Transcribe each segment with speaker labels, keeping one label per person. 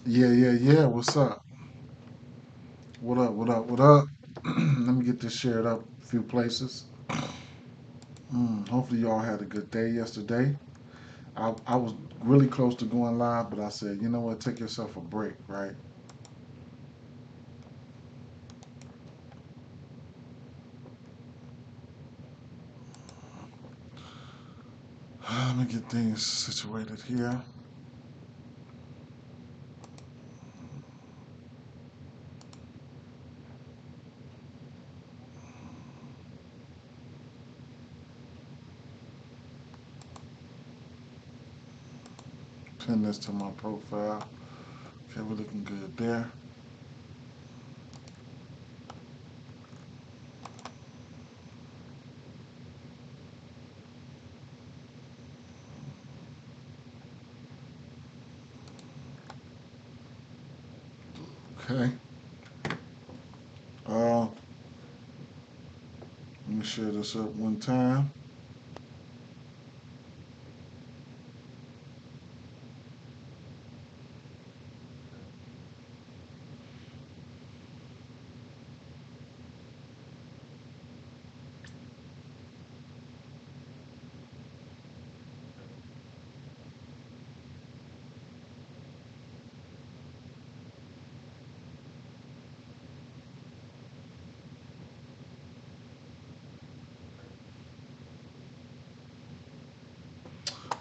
Speaker 1: Yeah. What's up? What up? What up? What up? Let me get this shared up a few places. Hopefully y'all had a good day yesterday. I was really close to going live, but I said, you know what? Take yourself a break, right? Let me get things situated here. Pin this to my profile. Okay, we're looking good there. Okay. Let me share this up one time.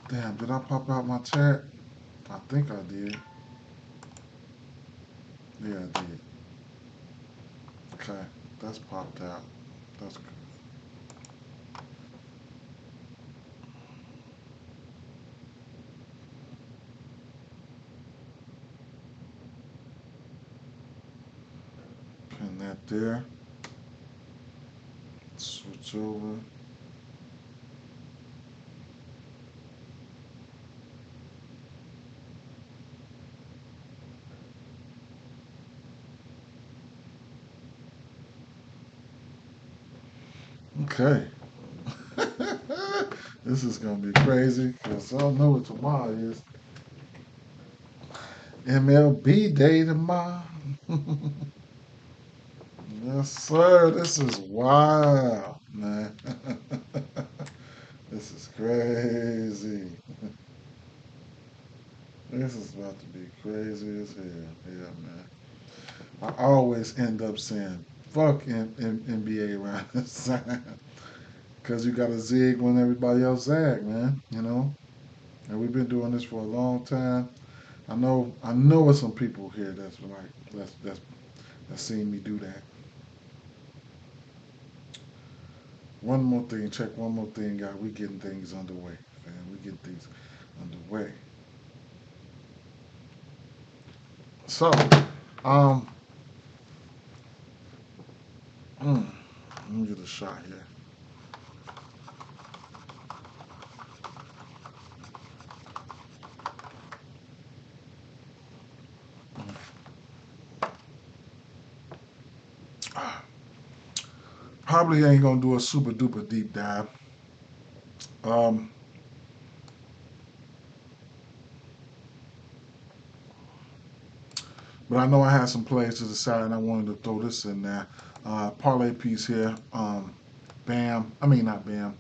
Speaker 1: Damn, did I pop out my chat? I think I did. Yeah, I did. Okay, that's popped out. That's good. Pin that there. Switch over. Okay. This is gonna be crazy because I don't know what tomorrow is. MLB day tomorrow. Yes, sir. This is wild, man. This is crazy. This is about to be crazy as hell. Yeah, man. I always end up saying fuck NBA around this time because you got to zig when everybody else zag, man. You know, and we've been doing this for a long time. I know there's some people here that's like that's seen me do that. One more thing, check one more thing out. We getting things underway, man. We getting things underway. So, um, let me get a shot here. Probably ain't gonna do a super duper deep dive. Um, but I know I had some plays to the side, and I wanted to throw this in there. Parlay piece here. Bam. I mean not Bam.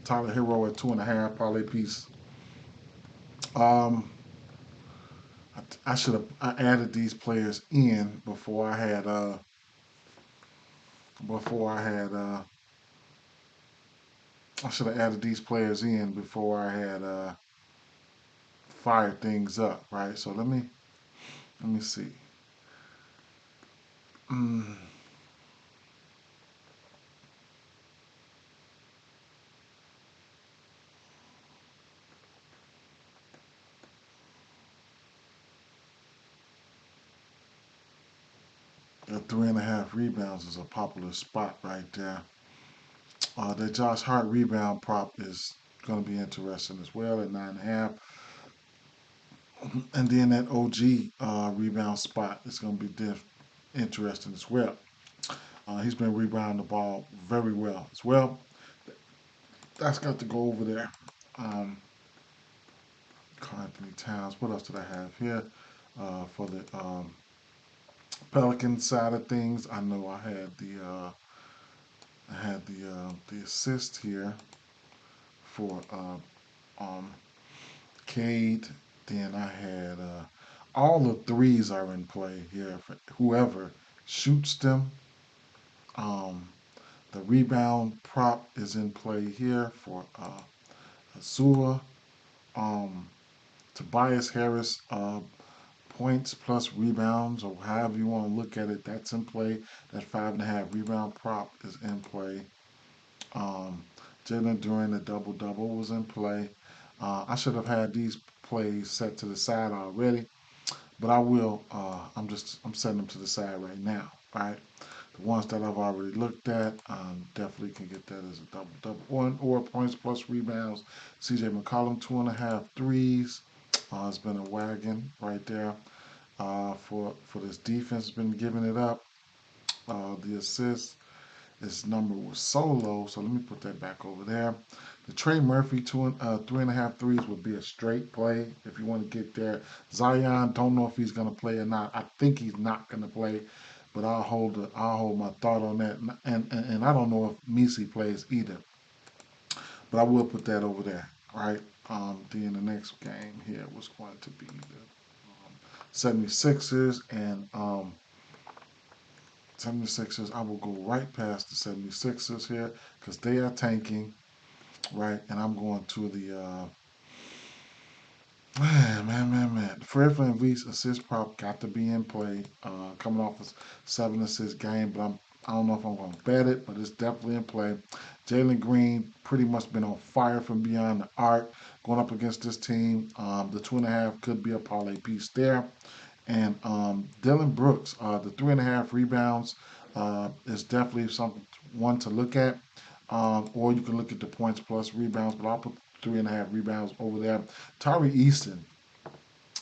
Speaker 1: Tyler Hero at 2.5. Parlay piece. Um, I should have I added these players in before I had I should have added these players in before I had fired things up, right? So let me see. Mm, the 3.5 rebounds is a popular spot right there. The Josh Hart rebound prop is going to be interesting as well at 9.5, and then that OG rebound spot is going to be interesting as well. He's been rebounding the ball very well as well. That's got to go over there. Um, Carl Anthony Towns. What else did I have here? For the Pelican side of things, I know I had the assist here for um, Cade. Then I had all the threes are in play here for whoever shoots them. Um, the rebound prop is in play here for Azua. Um, Tobias Harris points plus rebounds, or however you want to look at it, that's in play. That 5.5 rebound prop is in play. Um, Jalen during the double double was in play. I should have had these plays set to the side already, but I will. I'm setting them to the side right now. Right, the ones that I've already looked at, definitely can get that as a double double. One or points plus rebounds. CJ McCollum 2.5 threes. It's been a wagon right there. For this defense, been giving it up. The assist, his number was so low, so let me put that back over there. The Trey Murphy 3.5 threes would be a straight play if you want to get there. Zion, don't know if he's going to play or not. I think he's not going to play, but I'll hold my thought on that. And I don't know if Misi plays either, but I will put that over there. Right. Then the next game here was going to be the 76ers and 76ers. I will go right past the 76ers here because they are tanking, right? And I'm going to the man. Fred VanVleet's assist prop got to be in play. Coming off a 7 assist game, but I don't know if I'm going to bet it, but it's definitely in play. Jalen Green pretty much been on fire from beyond the arc going up against this team. The 2.5 could be a parlay piece there. And Dylan Brooks, the 3.5 rebounds is definitely something one to look at. Or you can look at the points plus rebounds, but I'll put 3.5 rebounds over there. Tari Easton,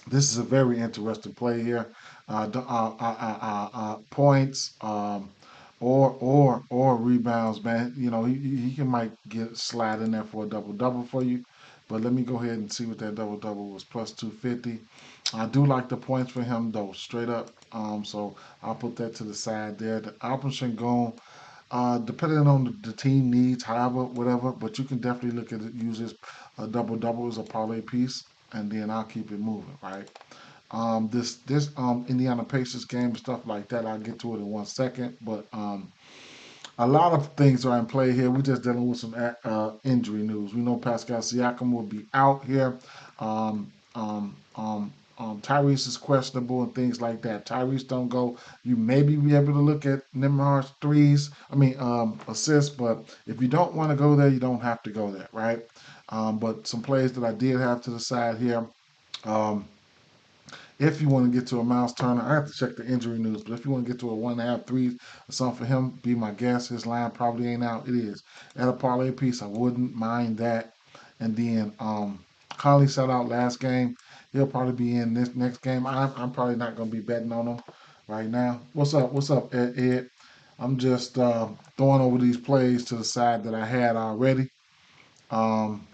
Speaker 1: this is a very interesting play here. Points or rebounds, man. You know he can might get slide in there for a double double for you. But let me go ahead and see what that double double was plus 250. I do like the points for him though, straight up. So I'll put that to the side there. The Alpin Shingon, depending on the team needs, however, whatever. But you can definitely look at it, use this double double as a parlay piece, and then I'll keep it moving, right? This Indiana Pacers game and stuff like that. I'll get to it in 1 second, but a lot of things are in play here. We're just dealing with some injury news. We know Pascal Siakam will be out here. Um, um, um, Tyrese is questionable and things like that. Tyrese don't go. You maybe be able to look at Nembhard's threes. Assists. But if you don't want to go there, you don't have to go there, right? But some plays that I did have to the side here. Um, if you want to get to a Miles Turner, I have to check the injury news. But if you want to get to a 1.5 threes or something for him, be my guest. His line probably ain't out. It is. At a parlay piece, I wouldn't mind that. And then Conley sat out last game. He'll probably be in this next game. I'm probably not going to be betting on him right now. What's up? What's up, Ed? I'm just throwing over these plays to the side that I had already. Um,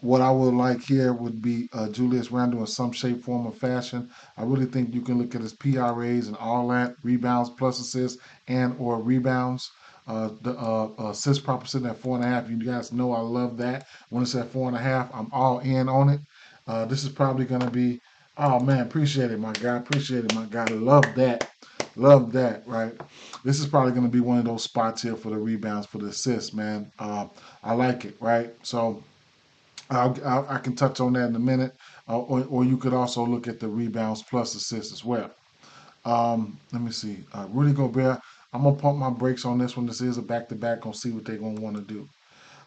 Speaker 1: what I would like here would be Julius Randle in some shape, form, or fashion. I really think you can look at his PRAs and all that, rebounds plus assists and or rebounds. The assist prop sitting at 4.5. You guys know I love that. When it's at 4.5, I'm all in on it. This is probably going to be, oh man, appreciate it, my guy. Appreciate it, my guy. Love that. Love that, right? This is probably going to be one of those spots here for the rebounds, for the assists, man. I like it, right? So, I can touch on that in a minute. Or you could also look at the rebounds plus assists as well. Let me see. Rudy Gobert, I'm going to pump my brakes on this one. This is a back-to-back. Going to see what they're going to want to do.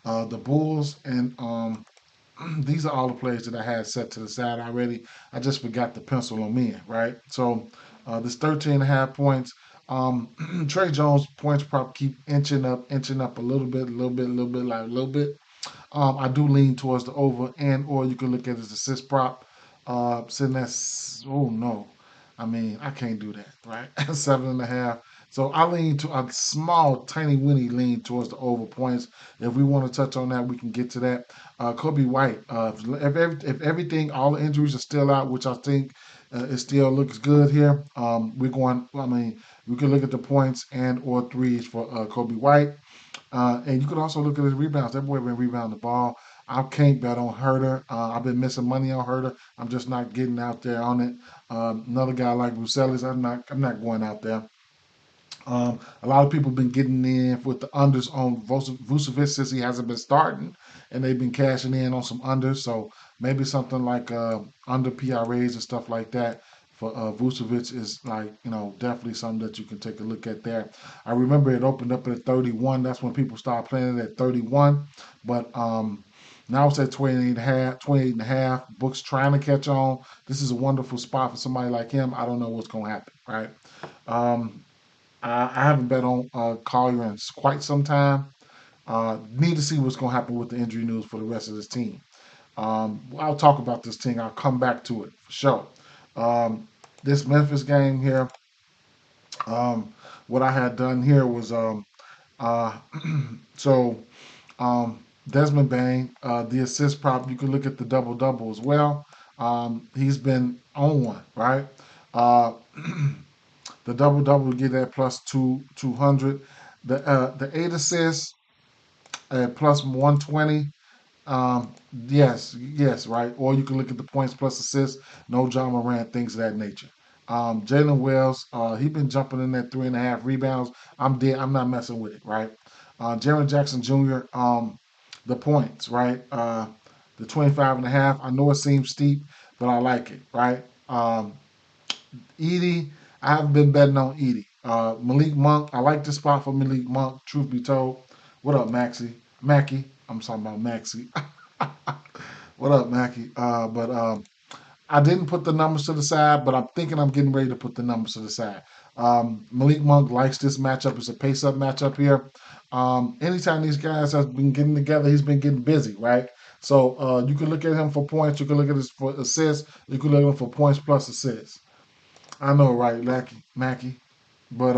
Speaker 1: The Bulls and these are all the players that I had set to the side already. I just forgot to pencil them in, right? So this 13.5 points. Trey Jones points prop keep inching up a little bit, like a little bit. I do lean towards the over, and or you can look at his assist prop. Sitting at oh no, I mean I can't do that, right? 7.5. So I lean to a small, tiny, winny lean towards the over points. If we want to touch on that, we can get to that. Kobe White, if everything, all the injuries are still out, which I think It still looks good here. We're going. I mean, we can look at the points and or threes for Kobe White. And you can also look at his rebounds. That boy been rebounding the ball. I can't bet on Herder. I've been missing money on Herder. I'm just not getting out there on it. Another guy like Brucelis, I'm not going out there. A lot of people been getting in with the unders on Vucevic since he hasn't been starting, and they've been cashing in on some unders. So maybe something like under PRAs and stuff like that for Vucevic is like, definitely something that you can take a look at there. I remember it opened up at 31. That's when people started playing it at 31. But now it's at 28 and a half, 28 and a half. Book's trying to catch on. This is a wonderful spot for somebody like him. I don't know what's going to happen, right? Um, I haven't bet on Collier in quite some time. Need to see what's going to happen with the injury news for the rest of this team. I'll talk about this team. I'll come back to it for sure. This Memphis game here, what I had done here was uh, so Desmond Bain, the assist prop. You can look at the double double as well. He's been on one, right? Uh, the double double get that plus 200. The 8 assists at plus 120. Yes, right. Or you can look at the points plus assists. No John Moran, things of that nature. Jalen Wells, he been jumping in that 3.5 rebounds. I'm dead. I'm not messing with it, right? Jaron Jackson Jr. The points, right? The 25.5. I know it seems steep, but I like it, right? Edie, I haven't been betting on Edie. Malik Monk, I like the spot for Malik Monk, truth be told. What up, Maxie? Mackie. I'm talking about Maxie. What up, Mackie? But I didn't put the numbers to the side, but I'm thinking I'm getting ready to put the numbers to the side. Malik Monk likes this matchup. It's a pace-up matchup here. Anytime these guys have been getting together, he's been getting busy, right? So you can look at him for points. You can look at his for assists. You can look at him for points plus assists. I know, right, Mackie? But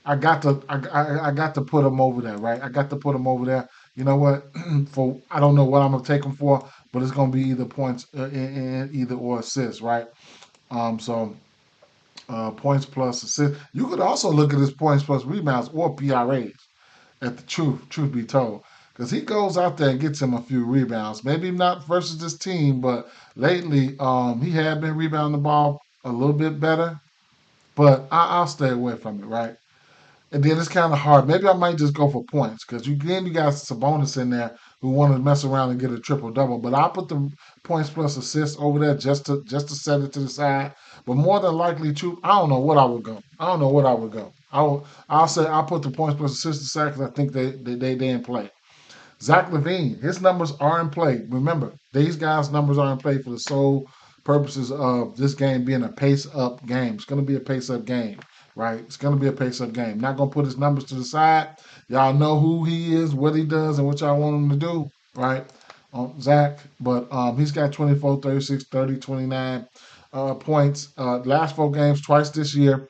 Speaker 1: I got to put him over there, right? I got to put him over there. You know what? For I don't know what I'm gonna take him for, but it's gonna be either points in either or assists, right? So points plus assists. You could also look at his points plus rebounds or PRAs. At the truth be told, because he goes out there and gets him a few rebounds. Maybe not versus this team, but lately he had been rebounding the ball a little bit better. But I'll stay away from it, right? And then it's kind of hard. Maybe I might just go for points because you got Sabonis in there who want to mess around and get a triple double. But I'll put the points plus assists over there just to set it to the side. But more than likely, too, I don't know what I would go. I don't know what I would go. I'll say I'll put the points plus assists aside because I think they in play. Zach Levine, his numbers are in play. Remember, these guys' numbers are in play for the sole purposes of this game being a pace up game. It's going to be a pace up game, right? It's going to be a pace up game. Not going to put his numbers to the side. Y'all know who he is, what he does, and what y'all want him to do, right? Zach, but he's got 24, 36, 30, 29 points. Last 4 games, twice this year.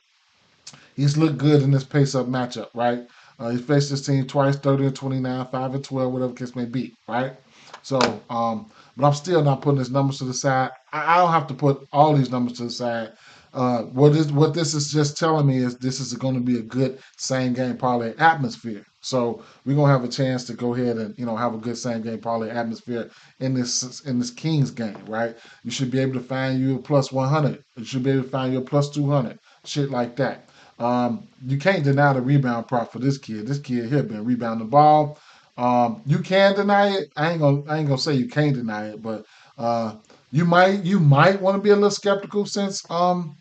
Speaker 1: He's looked good in this pace-up matchup, right? He faced this team twice, 30 and 29, 5 and 12, whatever the case may be, right? So, but I'm still not putting his numbers to the side. I don't have to put all these numbers to the side. What this is just telling me is this is going to be a good same game parlay atmosphere. So we're gonna have a chance to go ahead and have a good same game parlay atmosphere in this Kings game, right? You should be able to find you a plus 100. You should be able to find you a plus 200, shit like that. You can't deny the rebound prop for this kid. This kid here been rebounding the ball. You can deny it. I ain't gonna say you can't deny it, but you might want to be a little skeptical since Sabonis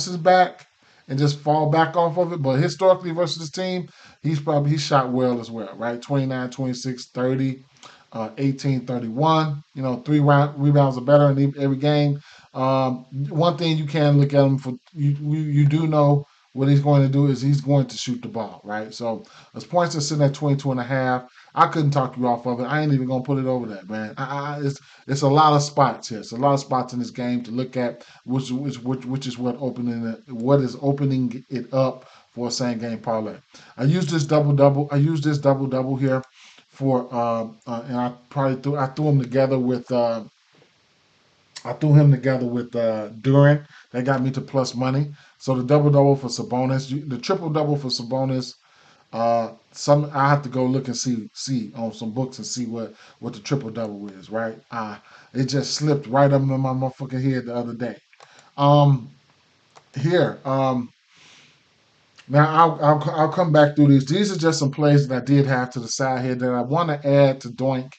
Speaker 1: is back and just fall back off of it. But historically versus this team, he's shot well as well, right? 29, 26, 30, 18, 31. 3 rebounds are better in every game. One thing you can look at him for, you do know what he's going to do is he's going to shoot the ball, right? So his points are sitting at 22 and a half. I couldn't talk you off of it. I ain't even gonna put it over that, man. It's a lot of spots here. It's a lot of spots in this game to look at, which is what is opening it up for a same game parlay. I use this double double. I use this double double here for and I threw them together with I threw him together with Duran. That got me to plus money. So the double double for Sabonis, the triple double for Sabonis. Some I have to go look and see on some books and see what the triple double is. Right. It just slipped right up in my motherfucking head the other day. Um, here. Now I'll come back through these. These are just some plays that I did have to the side here that I want to add to Doink.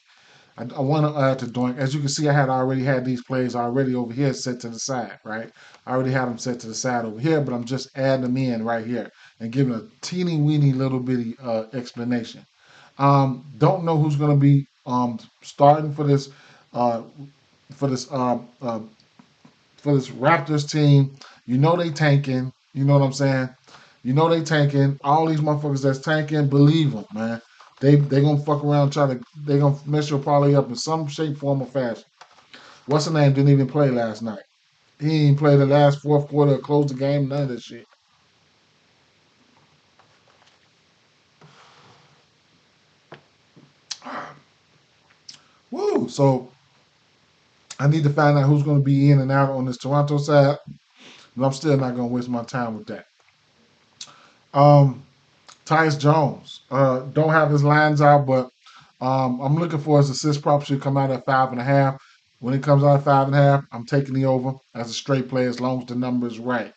Speaker 1: I want to add to Doink. As you can see, I had already had these plays already over here set to the side, right? I already had them set to the side over here, but I'm just adding them in right here and giving a teeny weeny little bitty explanation. Don't know who's going to be starting uh, for this for this Raptors team. You know they tanking. You know what I'm saying? You know they tanking. All these motherfuckers that's tanking, believe them, man. They gonna fuck around, they gonna mess your parlay up in some shape, form, or fashion. What's the name? Didn't even play last night. He ain't played the last fourth quarter, close the game, none of this shit. Woo! So I need to find out who's gonna be in and out on this Toronto side, but I'm still not gonna waste my time with that. Um, Tyus Jones. Don't have his lines out, but I'm looking for his assist prop should come out at 5.5. When it comes out at 5.5, I'm taking the over as a straight play as long as the number is right.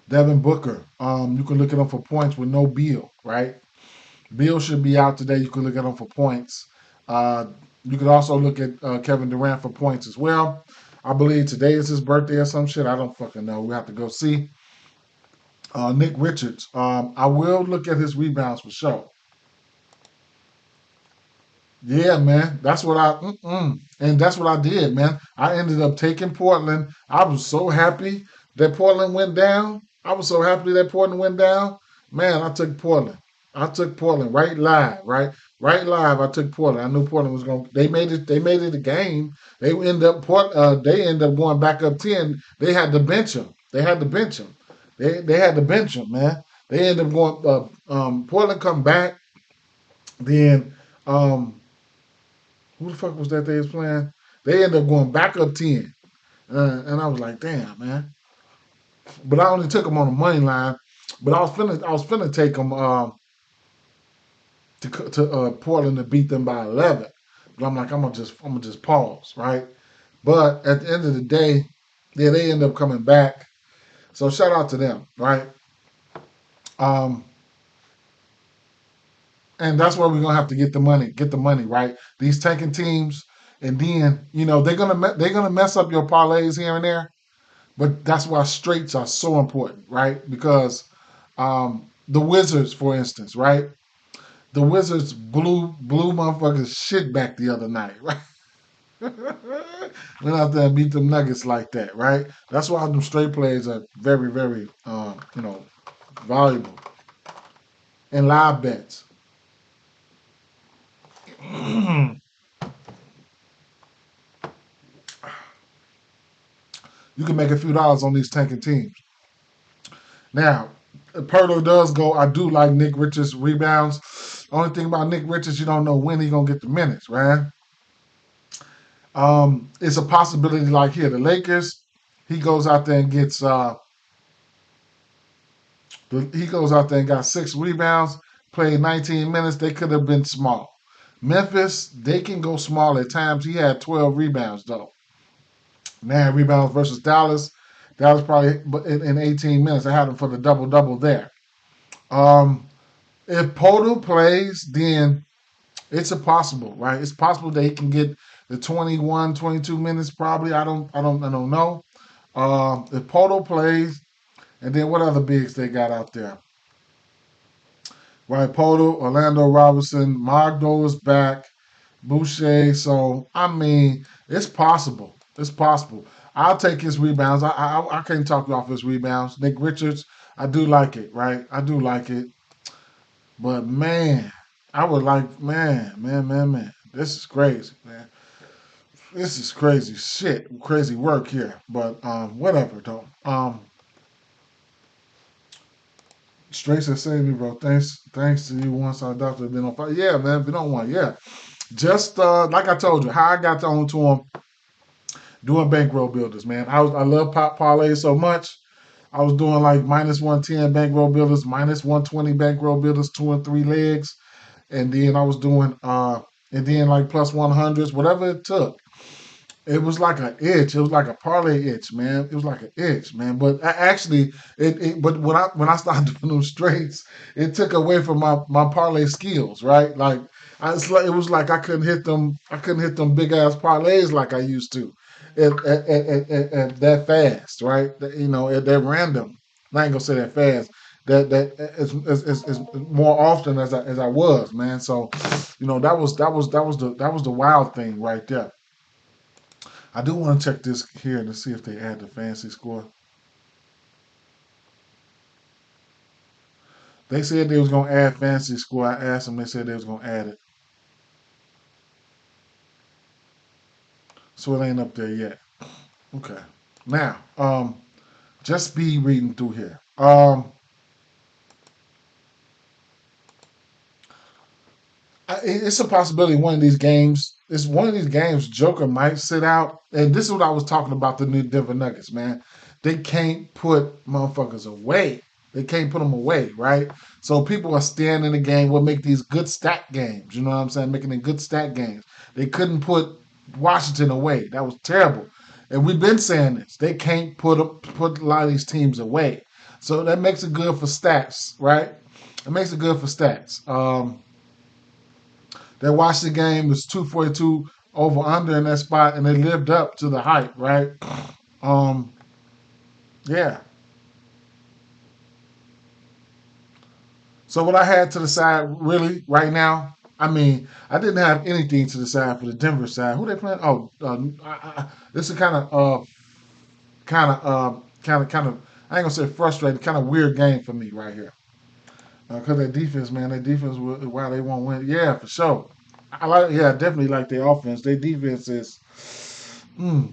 Speaker 1: Devin Booker. You can look at him for points with no Beal, right? Beal should be out today. You can look at him for points. Uh, you could also look at Kevin Durant for points as well. I believe today is his birthday or some shit. I don't fucking know. We have to go see. Nick Richards. I will look at his rebounds for sure. Yeah, man. And that's what I did, man. I ended up taking Portland. I was so happy that Portland went down. I was so happy that Portland went down. Man, I took Portland. I took Portland right live, right live. I took Portland. I knew Portland was going. They made it. They made it a game. They end up going back up 10. They had to bench him. They had to bench him. They had to bench him, man. They ended up going. Portland come back. Then um, who the fuck was that they was playing? They ended up going back up 10. And I was like, damn, man. But I only took them on the money line. But I was finna take them to Portland to beat them by 11. But I'm like, I'm gonna just pause, right? But at the end of the day, yeah, they end up coming back. So shout out to them, right? Um, and that's where we're gonna have to get the money, right? These tanking teams, and then they're gonna mess up your parlays here and there. But that's why straights are so important, right? Because the Wizards, for instance, right? The Wizards blew motherfuckers shit back the other night, right? Went out there and beat them Nuggets like that, right? That's why them straight plays are very, very, valuable. And live bets. You can make a few dollars on these tanking teams. Now, Perlo does go. I do like Nick Richards rebounds. Only thing about Nick Richards, you don't know when he's gonna get the minutes, right? It's a possibility like here, the Lakers. He goes out there and gets. He goes out there and got 6 rebounds. Played 19 minutes. They could have been small. Memphis, they can go small at times. He had 12 rebounds though. 9 rebounds versus Dallas. Dallas probably in 18 minutes. I had him for the double double there. Um, if Poto plays, then it's a possible, right? It's possible that he can get the 21, 22 minutes probably. I don't know. If Poto plays, and then what other bigs they got out there? Right, Poto, Orlando Robinson, Magdo is back, Boucher. So I mean, it's possible. It's possible. I'll take his rebounds. I can't talk you off his rebounds. Nick Richards, I do like it, right? I do like it. But man, I would like man. This is crazy, man. This is crazy shit, crazy work here. But whatever though. Straight said save me, bro. Thanks to you once our doctor been on fire. Yeah, man, been on one. Yeah. Just like I told you, how I got on to him. doing bankroll builders, man. I love pop parlays so much. I was doing like minus 110 bankroll builders, minus 120 bankroll builders, 2 and 3 legs, and then I was doing and then like plus 100s, whatever it took. It was like an itch. It was like a parlay itch, man. It was like an itch, man. But actually, but when I started doing those straights, it took away from my parlay skills, right? Like it was like I couldn't hit them. I couldn't hit them big ass parlays like I used to, at that fast, right? At that random. I ain't gonna say that fast. That is more often as I was, man. So, that was the wild thing right there. I do want to check this here to see if they add the fancy score. They said they was gonna add fancy score. I asked them. They said they was gonna add it, so it ain't up there yet. Okay. Now, just be reading through here. It's a possibility one of these games. It's one of these games. Joker might sit out, and this is what I was talking about. The new Denver Nuggets, man. They can't put motherfuckers away. They can't put them away, right? So people are staying in the game. Will make these good stat games. You know what I'm saying? Making the good stat games. They couldn't put Washington away. That was terrible. And we've been saying this. They can't put a lot of these teams away. So that makes it good for stats, right? It makes it good for stats. They watched the game. It was 242 over under in that spot, and they lived up to the hype, right? Um, yeah. So what I had to the side really right now, I mean, I didn't have anything to the side for the Denver side. Who they playing? Oh, this is kind of. I ain't gonna say frustrating, kind of weird game for me right here. Because their defense, man, their defense, why they won't win. Yeah, for sure. Yeah, I definitely like their offense. Their defense is, mm,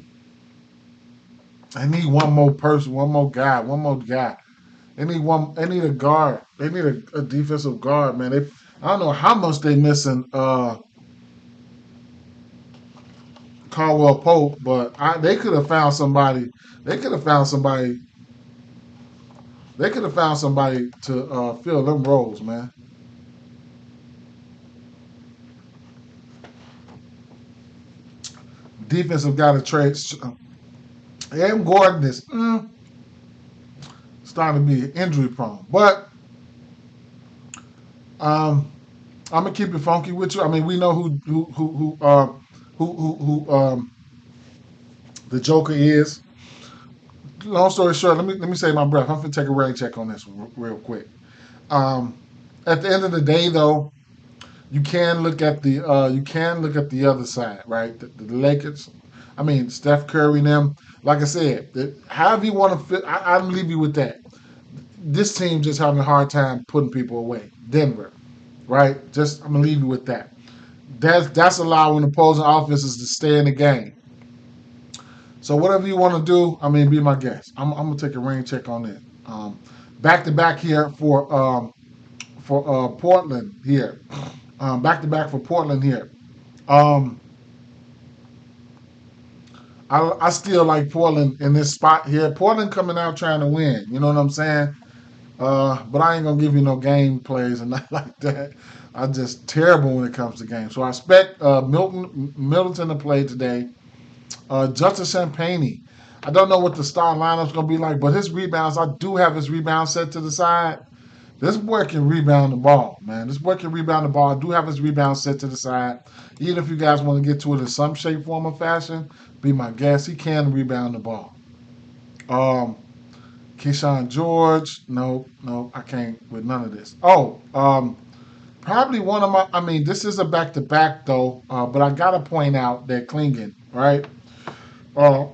Speaker 1: I need one more person, one more guy, one more guy. They need one. They need a guard. They need a defensive guard, man. I don't know how much they missing Caldwell Pope, but they could have found somebody. They could have found somebody. They could have found somebody to fill them roles, man. Defensive guy to trade. Adam Gordon is starting to be injury prone, but um, I'm gonna keep it funky with you. I mean, we know who the Joker is. Long story short, let me save my breath. I'm gonna take a rain check on this real quick. Um, at the end of the day, though, you can look at the other side, right? The Lakers. I mean, Steph Curry and them. Like I said, however you want to fit, I'm leave you with that. This team just having a hard time putting people away. Denver, right? Just I'm gonna leave you with that. That's allowing opposing offenses to stay in the game. So whatever you want to do, I mean, be my guest. I'm gonna take a rain check on it. Back to back here for Portland here. Back to back for Portland here. Um, I still like Portland in this spot here. Portland coming out trying to win. You know what I'm saying? But I ain't gonna give you no game plays and nothing like that. I'm just terrible when it comes to games. So I expect Middleton to play today. Justice Champagne. I don't know what the star lineup's gonna be like, but his rebounds, I do have his rebounds set to the side. This boy can rebound the ball, man. This boy can rebound the ball. I do have his rebound set to the side. Even if you guys want to get to it in some shape, form, or fashion, be my guest. He can rebound the ball. Um, Keyshawn George, no, no, I can't with none of this. Oh, probably one of my. I mean, this is a back to back though, but I gotta point out that Klingon, right? Uh,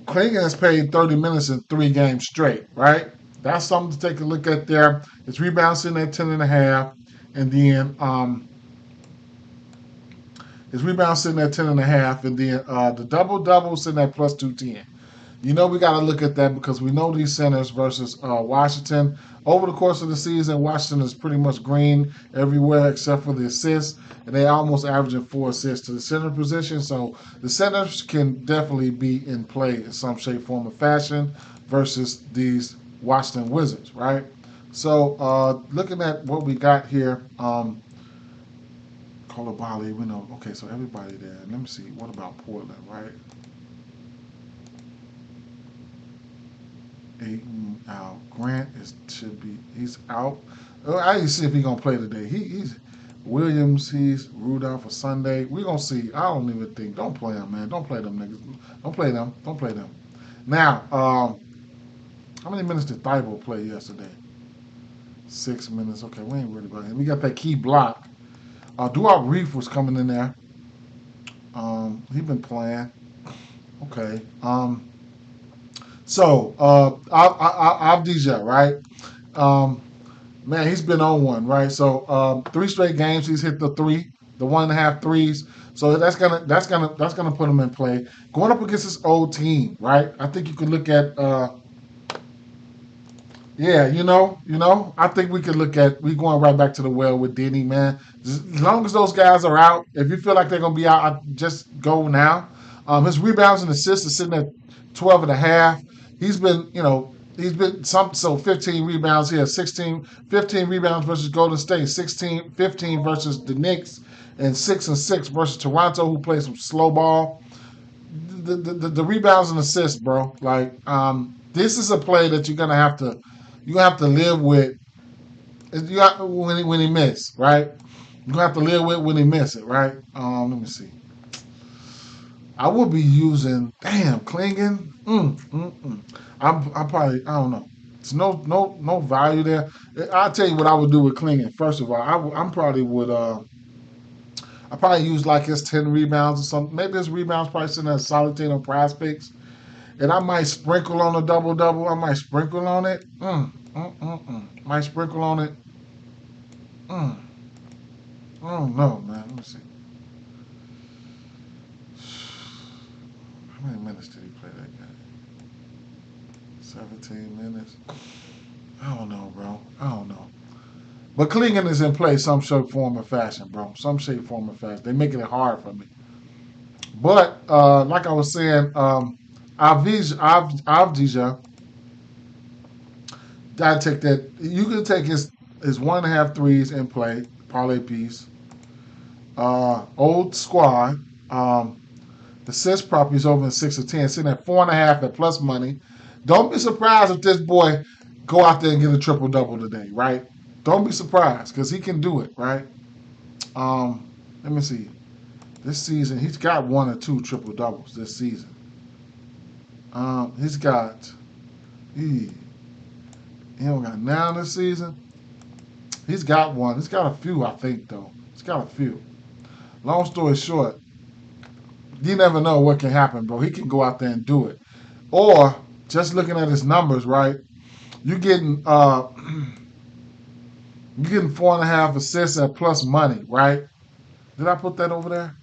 Speaker 1: Klingon has played 30 minutes in 3 games straight, right? That's something to take a look at there. His rebound sitting at 10 and a half, and then his rebound sitting at 10 and a half, and then the double double sitting at plus 210. You know we got to look at that because we know these centers versus Washington. Over the course of the season, Washington is pretty much green everywhere except for the assists, and they almost averaging 4 assists to the center position. So the centers can definitely be in play in some shape, form, or fashion versus these Washington Wizards, right? So looking at what we got here, Kolobali, we know. Okay, so everybody there. Let me see. What about Portland, right? Aiton out. Grant should be. He's out. I didn't see if he's gonna play today. He's Williams. He's Rudolph for Sunday. We gonna see. I don't even think. Don't play him, man. Don't play them niggas. Don't play them. Don't play them. Now, how many minutes did Thibault play yesterday? 6 minutes. Okay, we ain't worried about him. We got that key block. Duarte Reef was coming in there. He been playing. Okay. So Avdija, right? Um, Man, he's been on one, right? So 3 straight games he's hit the 1.5 threes. So that's gonna put him in play. Going up against his old team, right? I think you could look at yeah, I think we could look at we going right back to the well with Denny, man. As long as those guys are out, if you feel like they're gonna be out, just go now. His rebounds and assists are sitting at 12 and a half. He's been some so 15 rebounds here, 16, 15 rebounds versus Golden State, 16, 15 versus the Knicks, and 6 and 6 versus Toronto, who plays some slow ball. The rebounds and assists, bro. Like this is a play that you're gonna have to live with. You got when he miss, right? You're gonna have to live with when he miss it, right? Let me see. I would be using Klingen. I don't know. It's no value there. I'll tell you what I would do with Klingen. First of all, I'm probably would I probably use like his 10 rebounds or something. Maybe his rebounds probably sitting at solid 10 on Prize Picks, and I might sprinkle on a double double. I might sprinkle on it. Might sprinkle on it. Mm, I don't know, man. Let me see. How many minutes did he play that game? 17 minutes. I don't know, bro. I don't know. But Klingen is in play some shape, form, or fashion, bro. Some shape, form, or fashion. They're making it hard for me. But like I was saying, Avdija, I take that. You can take his 1.5 threes in play, parlay piece. Old squad. The assist properties over in 6 or 10, sitting at 4.5 at plus money. Don't be surprised if this boy go out there and get a triple double today, right? Don't be surprised because he can do it, right? Let me see. This season, he's got 1 or 2 triple doubles this season. He's got he don't got now this season. He's got one. He's got a few, I think, though. He's got a few. Long story short, you never know what can happen, bro. He can go out there and do it. Or just looking at his numbers, right? You're getting you're getting 4.5 assists at plus money, right? Did I put that over there?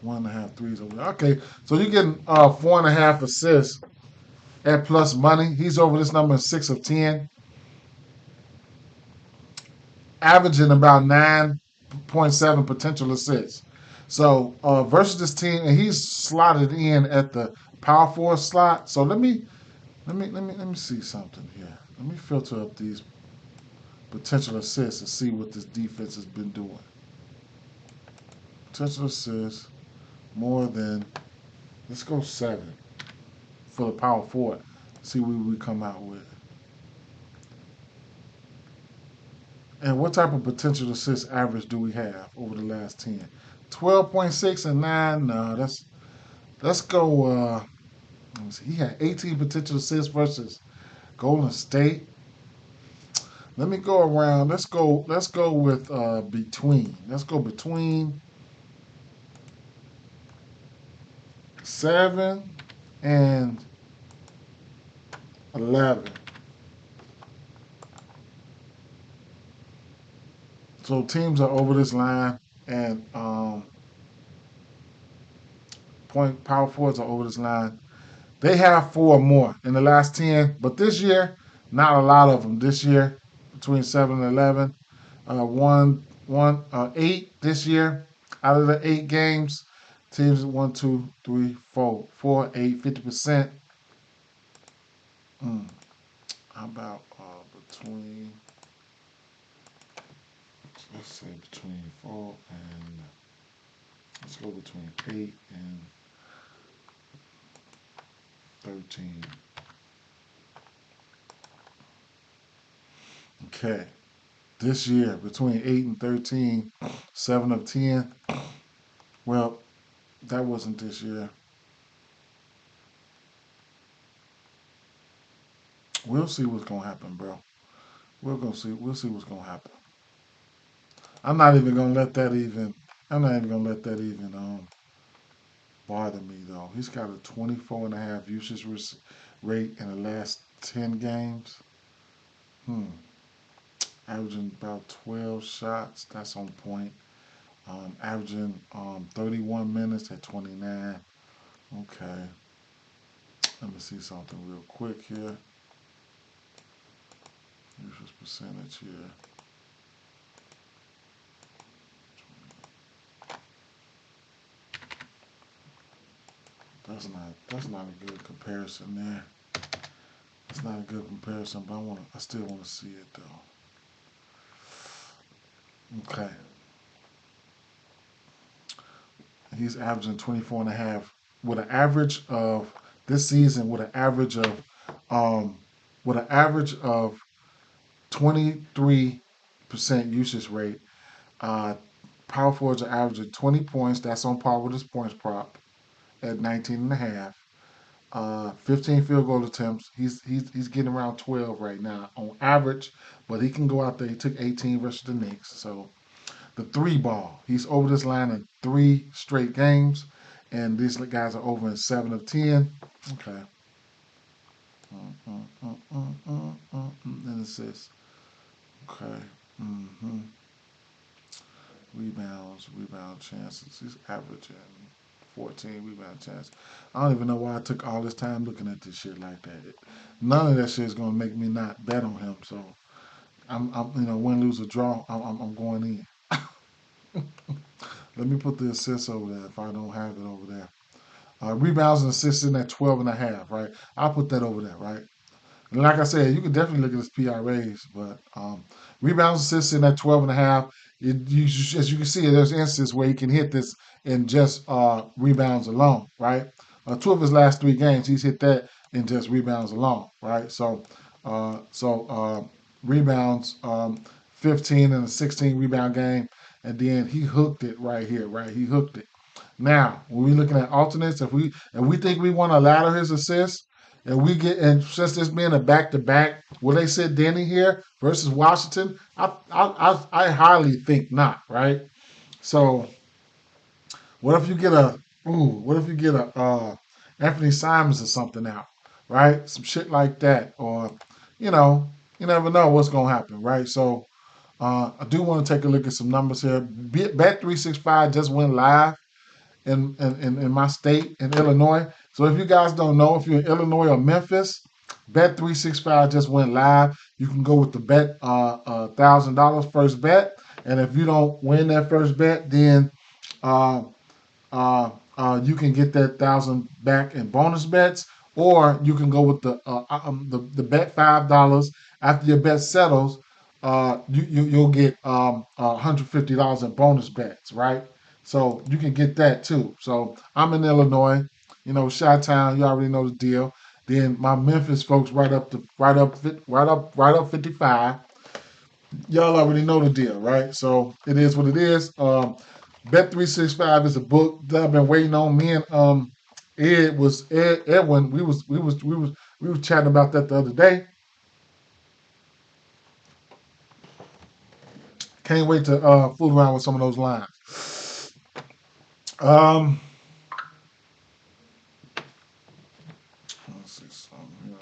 Speaker 1: 1.5 threes over there. Okay, so you're getting 4.5 assists at plus money. He's over this number in 6 of 10, averaging about 9.7 potential assists. So versus this team, and he's slotted in at the power forward slot. So let me see something here. Let me filter up these potential assists and see what this defense has been doing. Potential assists more than, let's go 7 for the power forward. See what we come out with. And what type of potential assist average do we have over the last 10? 12.6 and 9. No, let's go. Let me see. He had 18 potential assists versus Golden State. Let me go around. Let's go with between. Let's go between 7 and 11. So teams are over this line, and power forwards are over this line. They have 4 or more in the last 10, but this year, not a lot of them. This year, between 7 and 11, eight this year. Out of the 8 games, teams 1, 2, 3, 4, 4, 8, 50%. How about between? Let's say between 4 and let's go between 8 and 13. Okay. This year, between 8 and 13, 7 of 10. Well, that wasn't this year. We'll see what's gonna happen, bro. We'll see what's gonna happen. I'm not even gonna let that even. I'm not even gonna let that even bother me though. He's got a 24.5 usage rate in the last 10 games. Averaging about 12 shots. That's on point. Averaging 31 minutes at 29. Okay. Let me see something real quick here. Usage percentage here. That's not a good comparison there. It's not a good comparison, but I still want to see it though. Okay. He's averaging 24 and a half with an average of this season um with an average of 23% usage rate. Uh Power forwards are averaging 20 points. That's on par with his points prop at 19 and a half. 15 field goal attempts. He's getting around 12 right now on average, but he can go out there. He took 18 versus the Knicks. So the 3 ball, he's over this line in 3 straight games, and these guys are over in 7 of 10. Okay. And assists. Okay. Mm-hmm. Rebound chances. He's averaging 14 rebound chances. I don't even know why I took all this time looking at this shit like that. None of that shit is gonna make me not bet on him. So I'm win, lose, or draw. I'm going in. Let me put the assists over there if I don't have it over there. Rebounds and assists in at 12 and a half, right? I'll put that over there, right? And like I said, you can definitely look at his PRAs, but rebounds, assists in at 12 and a half. As you can see, there's instances where he can hit this in just rebounds alone, right? 2 of his last 3 games, he's hit that in just rebounds alone, right? Rebounds, 15 and a 16 rebound game, and then he hooked it right here, right? He hooked it. Now, when we're looking at alternates, if we think we want to ladder his assists, and since this being a back to back, will they sit Denny here versus Washington? I highly think not, right? So what if you get a Anthony Simons or something out, right? Some shit like that, or you know, you never know what's gonna happen, right? So I do want to take a look at some numbers here. Bet365 just went live in my state in Illinois. So if you guys don't know, if you're in Illinois or Memphis, Bet365 just went live. You can go with the bet $1,000 first bet, and if you don't win that first bet, then uh, you can get that 1,000 back in bonus bets, or you can go with the bet $5 after your bet settles. You'll get $150 in bonus bets, right? So you can get that too. So I'm in Illinois, Chi-Town. You already know the deal. Then my Memphis folks right up 55. Y'all already know the deal, right? So it is what it is. Bet365 is a book that I've been waiting on. Me and Edwin. We was chatting about that the other day. Can't wait to fool around with some of those lines. Um, let's see something here.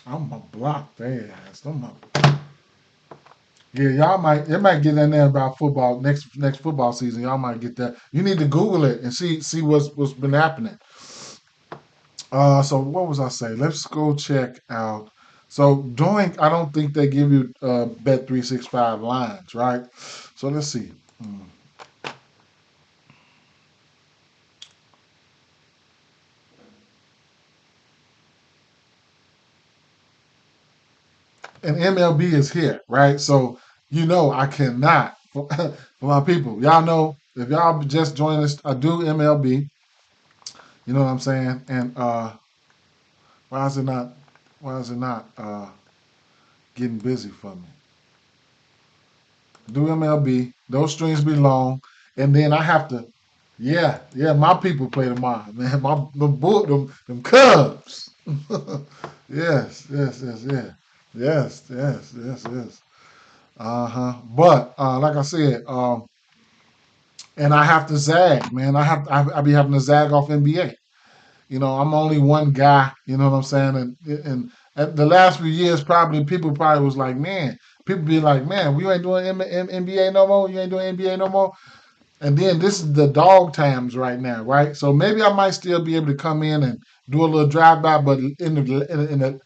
Speaker 1: I'm a block fast. Yeah, it might get in there about football next football season. Y'all might get that. You need to Google it and see what's been happening. So what was I saying? Let's go check out. So doing, I don't think they give you bet 365 lines, right? So let's see. Hmm. And MLB is here, right? So I cannot for my people. Y'all know if y'all just join us, I do MLB. You know what I'm saying? And why is it not? Why is it not getting busy for me? Do MLB. Those strings be long, and then I have to. Yeah, yeah. My people play tomorrow, man. Them Cubs. Yes, yes, yes, yeah, yes, yes, yes, yes. Uh-huh. But like I said, and I have to zag, man. I be having to zag off NBA. I'm only one guy. You know what I'm saying? And at the last few years, people probably was like, man, people be like, man, we ain't doing NBA no more. You ain't doing NBA no more. And then this is the dog times right now, right? So maybe I might still be able to come in and do a little drive by, but in the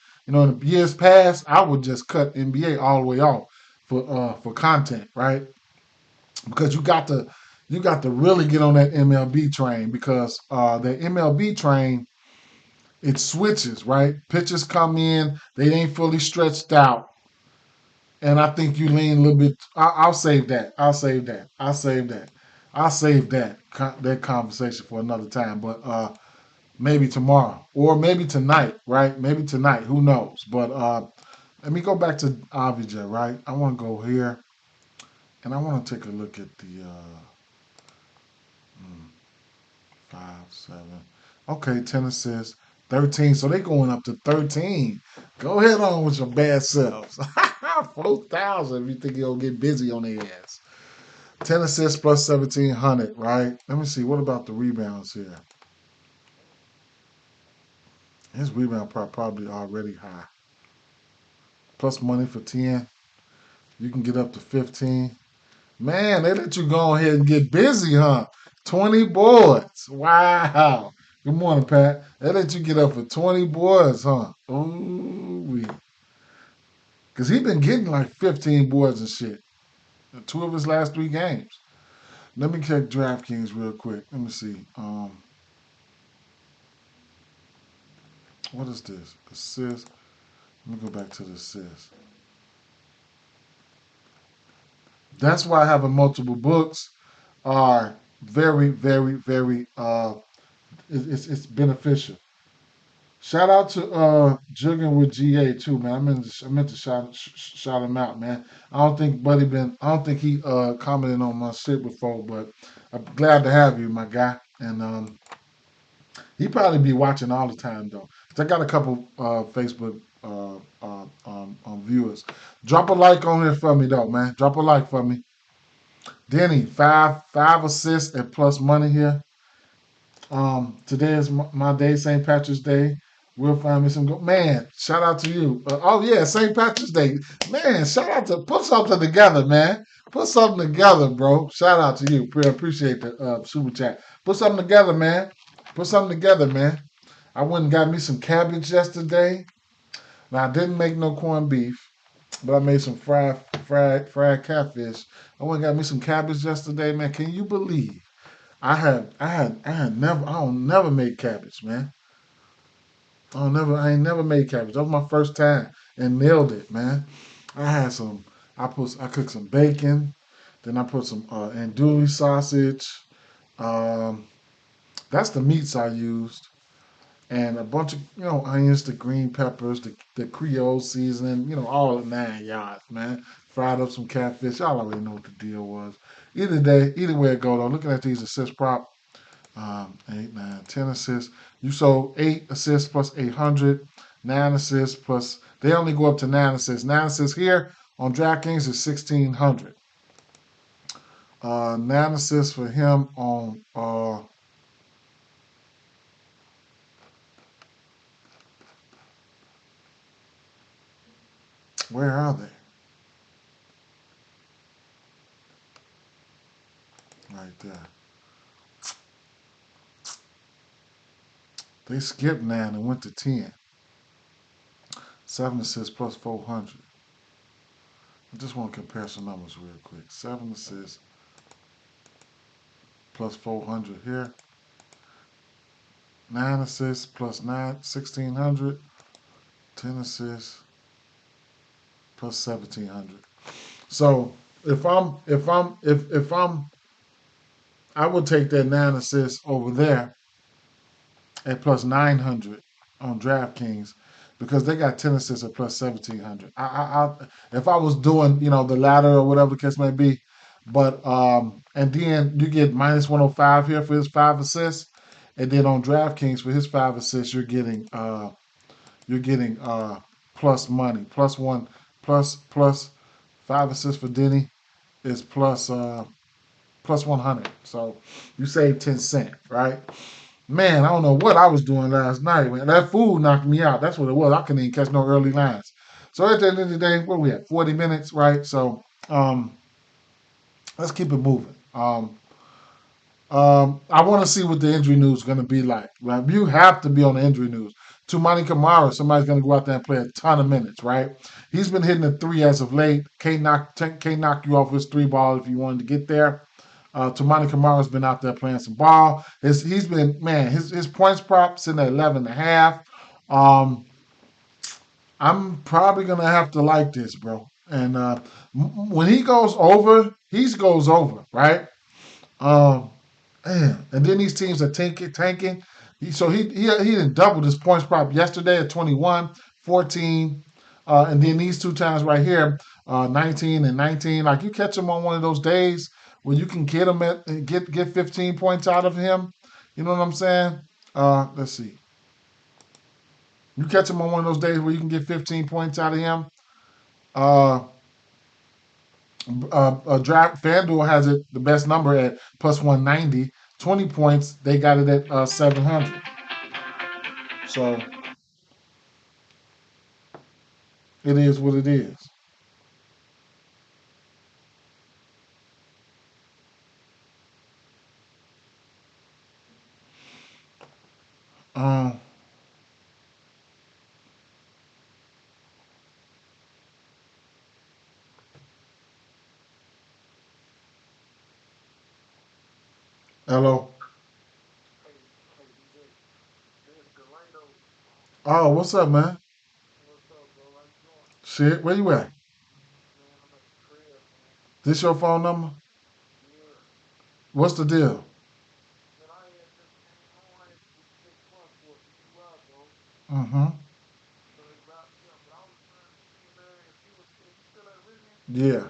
Speaker 1: years past, I would just cut NBA all the way off for content, right? Because you got to really get on that MLB train because the MLB train it switches, right? Pitchers come in, they ain't fully stretched out, and I think you lean a little bit. I'll save that. I'll save that. I'll save that. I'll save that conversation for another time, but maybe tomorrow or maybe tonight, right? Maybe tonight. Who knows? But let me go back to Avija, right? I want to go here and I want to take a look at the hmm, 5, 7. Okay, 10 assists, 13. So they going up to 13. Go ahead on with your bad selves. 4,000 if you think you'll get busy on their ass. 10 assists plus 1,700, right? Let me see. What about the rebounds here? His rebound probably already high. Plus money for 10. You can get up to 15. Man, they let you go ahead and get busy, huh? 20 boards. Wow. Good morning, Pat. They let you get up for 20 boards, huh? Ooh, because he been getting like 15 boards and shit. Two of his last three games. Let me check DraftKings real quick. Let me see. What is this? Assist. Let me go back to the assist. That's why having multiple books are very, very, very. It's beneficial. Shout out to Jugging with GA too, man. I meant to shout him out, man. I don't think he commented on my shit before, but I'm glad to have you, my guy. And he probably be watching all the time though. 'Cause I got a couple Facebook viewers. Drop a like on here for me though, man. Drop a like for me. Denny, five assists and plus money here. Today is my day, St. Patrick's Day. We'll find me some man. Shout out to you. Oh yeah, St. Patrick's Day, man. Shout out to put something together, man. Put something together, bro. Shout out to you. Appreciate the super chat. Put something together, man. Put something together, man. I went and got me some cabbage yesterday. Now I didn't make no corned beef, but I made some fried catfish. I went and got me some cabbage yesterday, man. Can you believe? I had never, I don't never make cabbage, man. I ain't never made cabbage. That was my first time and nailed it, man. I had some, I cooked some bacon, then I put some andouille sausage. Um, that's the meats I used, and a bunch of onions, the green peppers, the Creole seasoning, all the 9 yards, man. Fried up some catfish. Y'all already know what the deal was. Either way it go though. Looking at these assist prop. 8, 9, 10 assists. You sold 8 assists plus 800, 9 assists plus. They only go up to 9 assists. 9 assists here on DraftKings is 1,600. 9 assists for him on. Where are they? right there. They skipped 9 and went to 10. 7 assists plus 400. I just want to compare some numbers real quick. 7 assists plus 400 here. 9 assists plus 1600. 10 assists plus 1700. So if I'm I would take that 9 assists over there at plus 900 on DraftKings because they got 10 assists at plus 1700. If I was doing the ladder or whatever the case may be, but and then you get minus 105 here for his 5 assists, and then on DraftKings for his 5 assists you're getting plus money plus one plus 5 assists for Denny is plus 100. So you save 10 cents, right? Man, I don't know what I was doing last night, man. That food knocked me out. That's what it was. I couldn't even catch no early lines. So at the end of the day, where we at? 40 minutes, right? So let's keep it moving. I want to see what the injury news is going to be like. Right? You have to be on the injury news. Tumani Kamara, somebody's going to go out there and play a ton of minutes, right? He's been hitting the three as of late. Can't knock you off his three ball if you wanted to get there. Tumani Kamara's been out there playing some ball. He's been, man, his points prop sitting at 11.5. I'm probably gonna have to like this, bro. And when he goes over, he goes over, right? Um, Man, and then these teams are tanking. He didn't double his points prop yesterday at 21, 14, and then these two times right here, 19 and 19. Like you catch him on one of those days where you can get him get 15 points out of him. You know what I'm saying? Let's see. You catch him on one of those days where you can get 15 points out of him. Uh, Draft FanDuel has it the best number at plus 190. 20 points, they got it at 700. So it is what it is. Um, Hello. Oh, what's up, man? Shit, where you at? This your phone number? What's the deal? Mm-hmm. Yeah,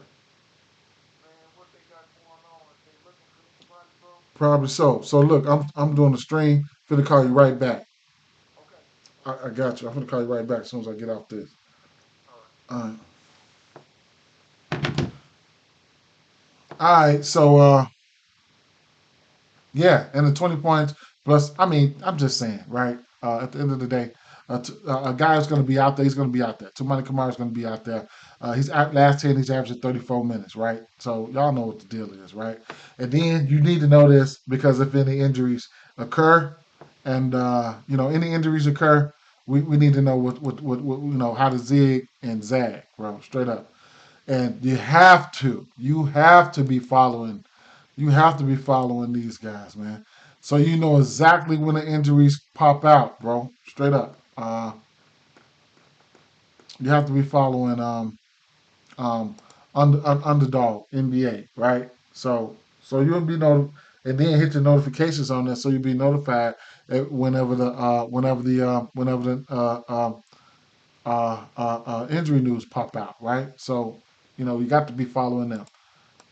Speaker 1: probably so. So look, I'm doing the stream. Finna call you right back. I got you. I'm gonna call you right back as soon as I get off this. All right. All right. So yeah, and the 20 points plus, I mean, I'm just saying, right? At the end of the day, a guy is going to be out there. He's going to be out there. Tumani Kamara is going to be out there. He's at last 10, he's averaging 34 minutes, right? So y'all know what the deal is, right? And then you need to know this because if any injuries occur, and any injuries occur, we need to know what how to zig and zag, bro, straight up. And you have to be following these guys, man. So you know exactly when the injuries pop out, bro. Straight up. You have to be following underdog NBA, right? So you'll be and then hit your notifications on that, so you'll be notified whenever the injury news pop out, right? So you got to be following them.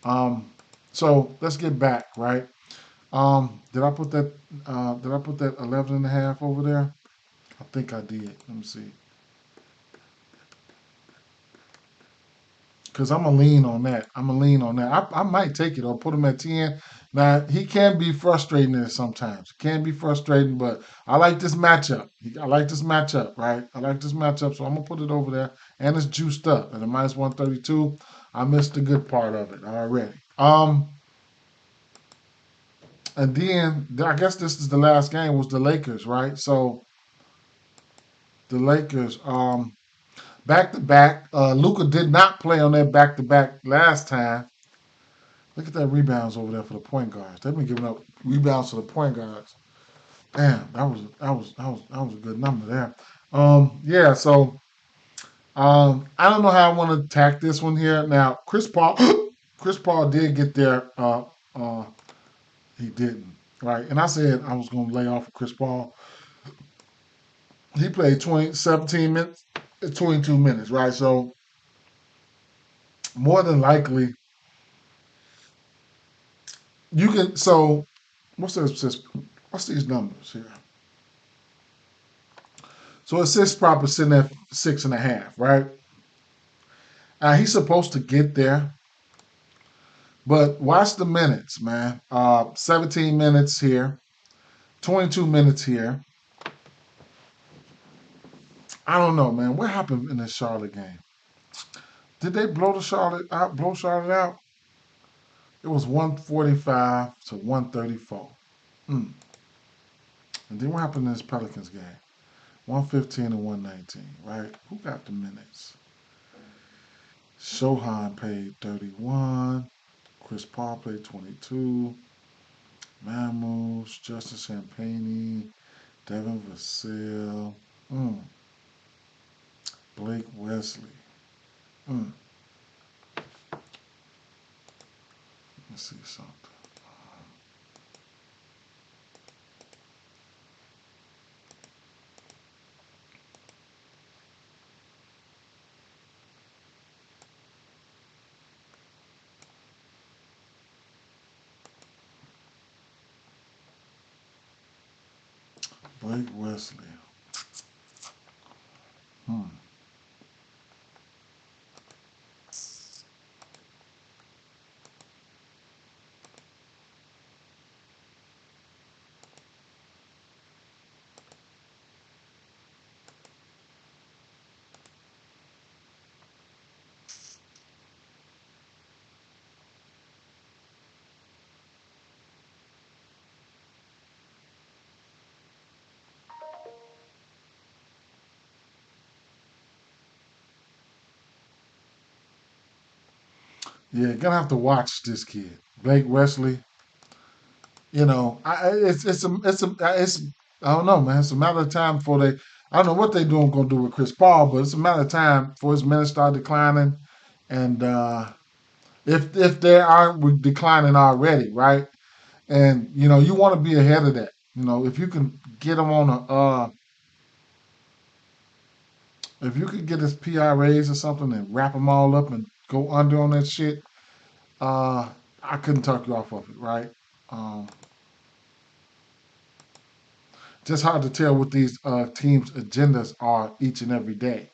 Speaker 1: Um, so let's get back, right? Did I put that? Did I put that 11.5 over there? I think I did. Let me see. Cause I'm gonna lean on that. I'm gonna lean on that. I might take it or put him at 10. Now he can be frustrating there sometimes. Can be frustrating, but I like this matchup. I like this matchup, right? I like this matchup, so I'm gonna put it over there. And it's juiced up at a minus 132. I missed the good part of it already. And then I guess this is the last game was the Lakers, right? So the Lakers, back to back. Luca did not play on that back to back last time. Look at that rebounds over there for the point guards. They've been giving up rebounds to the point guards. Damn, that was a good number there. Yeah. So I don't know how I want to attack this one here. Now, Chris Paul, Chris Paul did get there. He didn't, right? And I said I was going to lay off of Chris Paul. He played 17 minutes, 22 minutes, right? So more than likely, you can. So what's these numbers here? So assist prop is sitting at 6.5, right? He's supposed to get there, but watch the minutes, man. 17 minutes here, 22 minutes here. I don't know, man. What happened in this Charlotte game? Did they blow the Charlotte out? Blow Charlotte out? It was 145 to 134. Mm. And then what happened in this Pelicans game? 115 and 119, right? Who got the minutes? Shohan played 31. Chris Paul played 22. Mammoose, Justin Champagne, Devin Vassell, Blake Wesley. Mm. Let's see something. Blake Wesley. Hmm. Yeah, gonna have to watch this kid, Blake Wesley. It's I don't know, man. It's a matter of time before they. I don't know what they doing gonna do with Chris Paul, but it's a matter of time before his minutes start declining, and if they are declining already, right? And you want to be ahead of that. If you can get him on if you could get his PRAs or something and wrap them all up and go under on that shit, uh, I couldn't talk you off of it, right? Um, just hard to tell what these teams' agendas are each and every day.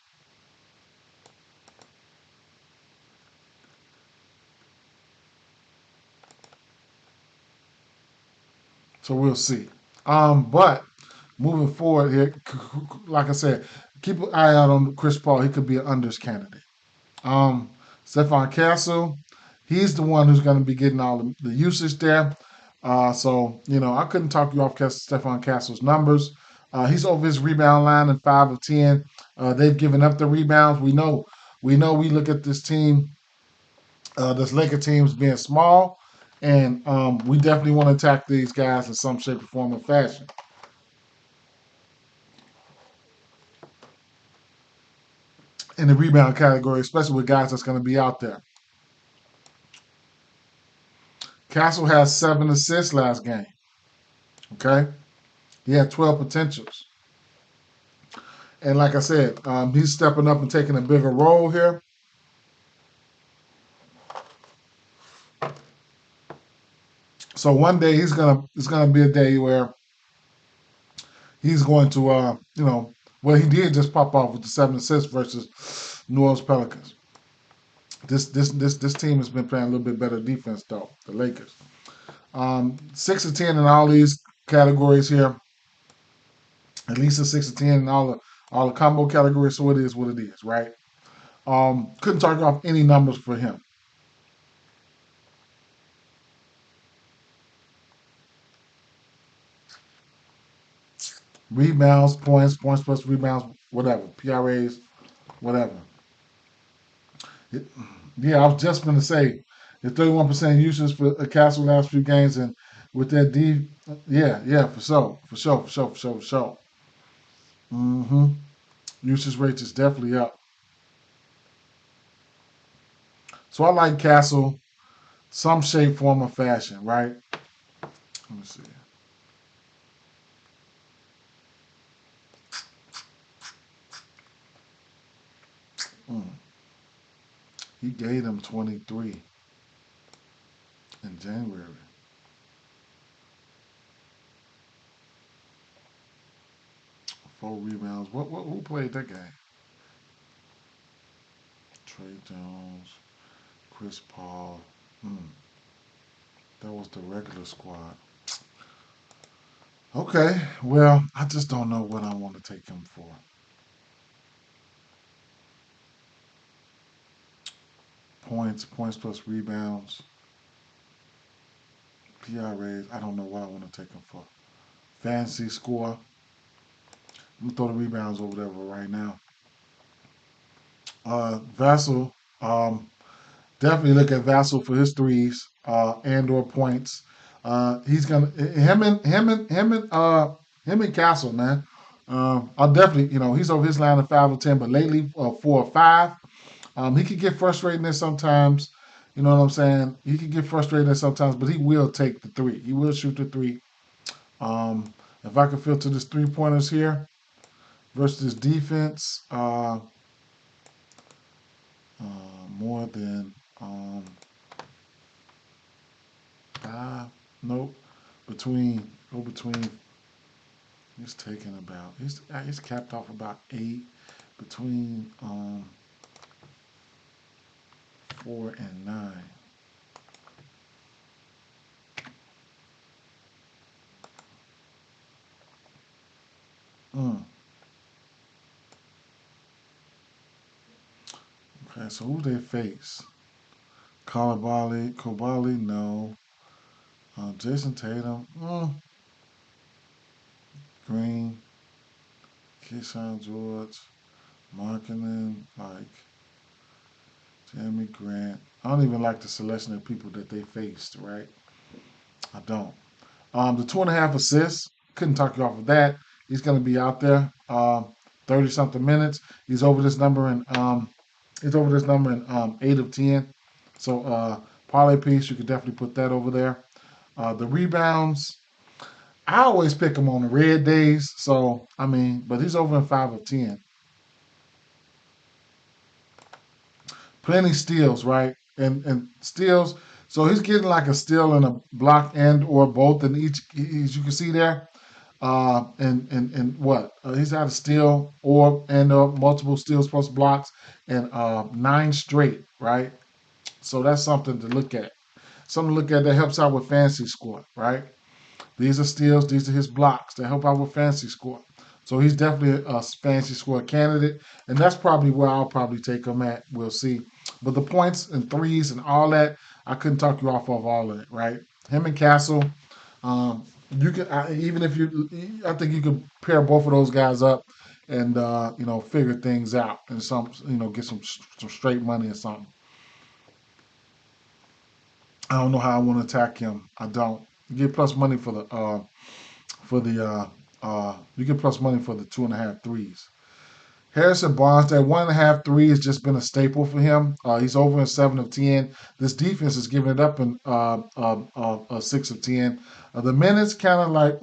Speaker 1: So we'll see. But moving forward here, like I said, keep an eye out on Chris Paul. He could be an unders candidate. Um, Stephon Castle, he's the one who's going to be getting all the usage there. So I couldn't talk you off Stephon Castle's numbers. He's over his rebound line in 5 of 10. They've given up the rebounds. We know. We look at this team, this Laker team, as being small, and we definitely want to attack these guys in some shape, or form, or fashion in the rebound category, especially with guys that's going to be out there. Castle has 7 assists last game. Okay, he had 12 potentials. And like I said, he's stepping up and taking a bigger role here. So one day it's gonna be a day where he's going to well, he did just pop off with the 7 assists versus New Orleans Pelicans. This team has been playing a little bit better defense though, the Lakers. 6 of 10 in all these categories here. At least a 6 of 10 in all the combo categories. So it is what it is, right? Couldn't target off any numbers for him. Rebounds, points plus rebounds, whatever. PRAs, whatever. It- yeah, I was just going to say the 31% usage for a Castle last few games, and with that D, yeah, for sure. Mm-hmm. Usage rate is definitely up. So I like Castle, some shape, form, or fashion, right? Let me see. Mm. He gave them 23 in January. 4 rebounds. Who played that game? Trey Jones, Chris Paul. Mm. That was the regular squad. Okay, well, I just don't know what I want to take him for. Points plus rebounds, PRAs. I don't know what I want to take him for. Fantasy score. I'm gonna throw the rebounds over there right now. Vassal. Um, Definitely look at Vassal for his threes and/or points. He's gonna him and Castle, man. I'll definitely, he's over his line of 5 or 10, but lately 4 or 5. He could get frustrated there sometimes. You know what I'm saying? He could get frustrated there sometimes, but he will take the three. He will shoot the three. Um, if I could filter this 3 pointers here versus this defense, more than five. Nope. Between. He's taking about. He's capped off about 8. Between 4 and 9. Mm. Okay, so who they face? Kobali, no. Jason Tatum, Green, Keyshawn George, Markkinen, like Jeremy Grant. I don't even like the selection of people that they faced, right? I don't. The 2.5 assists, couldn't talk you off of that. He's going to be out there 30 something minutes. He's over this number in 8 of 10. So parlay piece, you could definitely put that over there. The rebounds, I always pick him on the red days. So I mean, but he's over in 5 of 10. Plenty steals, right? And steals. So he's getting like a steal and a block and or both in each, as you can see there. And what he's had a steal or and multiple steals plus blocks and 9 straight, right? So that's something to look at. Something to look at that helps out with fantasy score, right? These are steals, these are his blocks that help out with fantasy score. So he's definitely a fantasy score candidate, and that's probably where I'll probably take him at. We'll see. But the points and threes and all that, I couldn't talk you off of all of it, right? Him and Castle, um, you can even if you, I think you could pair both of those guys up and figure things out and get some straight money or something. I don't know how I want to attack him. I don't. You get plus money you get plus money for the 2.5 threes. Harrison Barnes, that 1.5 3 has just been a staple for him. He's over in 7 of 10. This defense is giving it up in 6 of 10. The minutes kind of like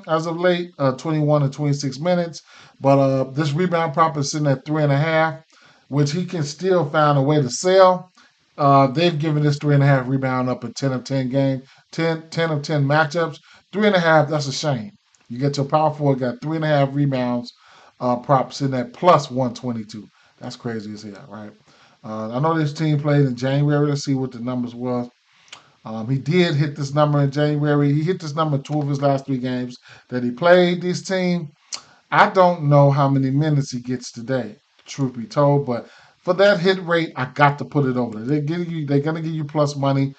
Speaker 1: as of late, 21 and 26 minutes. But this rebound prop is sitting at 3.5, which he can still find a way to sell. They've given this 3.5 rebound up in 10 of 10 game, 10 of 10 matchups. 3.5, that's a shame. You get your power forward, got 3.5 rebounds, prop sitting at plus 122. That's crazy as hell, right? I know this team played in January. Let's see what the numbers was. He did hit this number in January. He hit this number in 2 of his last 3 games that he played this team. I don't know how many minutes he gets today, truth be told, but for that hit rate, I got to put it over there. They're gonna give you plus money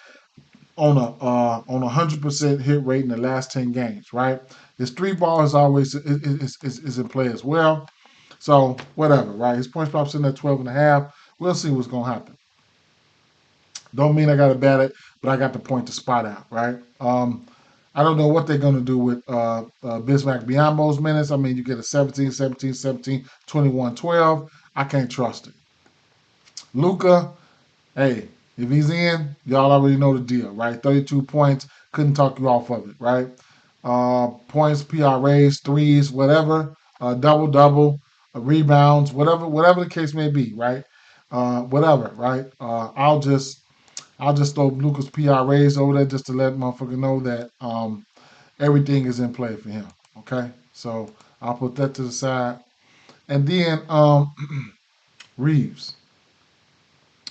Speaker 1: on 100% hit rate in the last 10 games, right? His three ball is always is in play as well. So whatever, right? His points prop sitting at 12 and a half. We'll see what's gonna happen. Don't mean I got to bet it, but I got the point to spot out, right? I don't know what they're going to do with Bismack Biyombo's minutes. I mean, you get a 17, 17, 17, 21, 12. I can't trust it. Luca, hey, if he's in, y'all already know the deal, right? 32 points, couldn't talk you off of it, right? Points, PRAs, threes, whatever, double double, rebounds, whatever the case may be, right? Whatever, right? I'll just throw Lucas PRAs over there just to let motherfucker know that everything is in play for him. Okay, so I'll put that to the side, and then Reeves.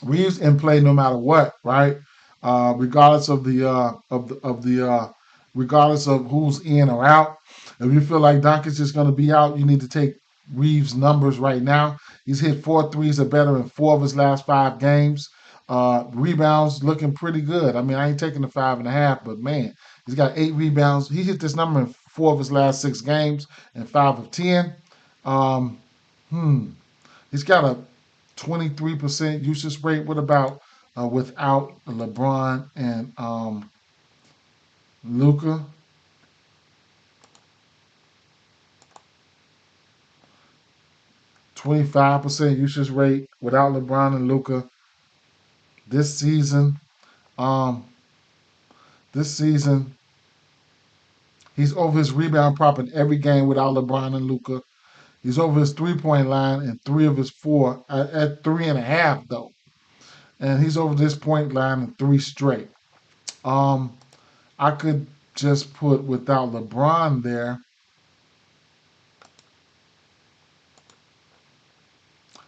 Speaker 1: Reeves in play no matter what, right? Regardless of the regardless of who's in or out. If you feel like Doncic is going to be out, you need to take Reeves' numbers right now. He's hit 4 threes or better in 4 of his last 5 games. Rebounds looking pretty good. I mean, I ain't taking the 5.5, but man, he's got 8 rebounds. He hit this number in 4 of his last 6 games and 5 of 10. Um, hmm. He's got a 23% usage rate. What about without LeBron and Luca? 25% usage rate without LeBron and Luca this season. Um, this season, he's over his rebound prop in every game without LeBron and Luca. He's over his 3 point line in 3 of his 4 at 3.5 though, and he's over this point line in 3 straight. Um, I could just put without LeBron there,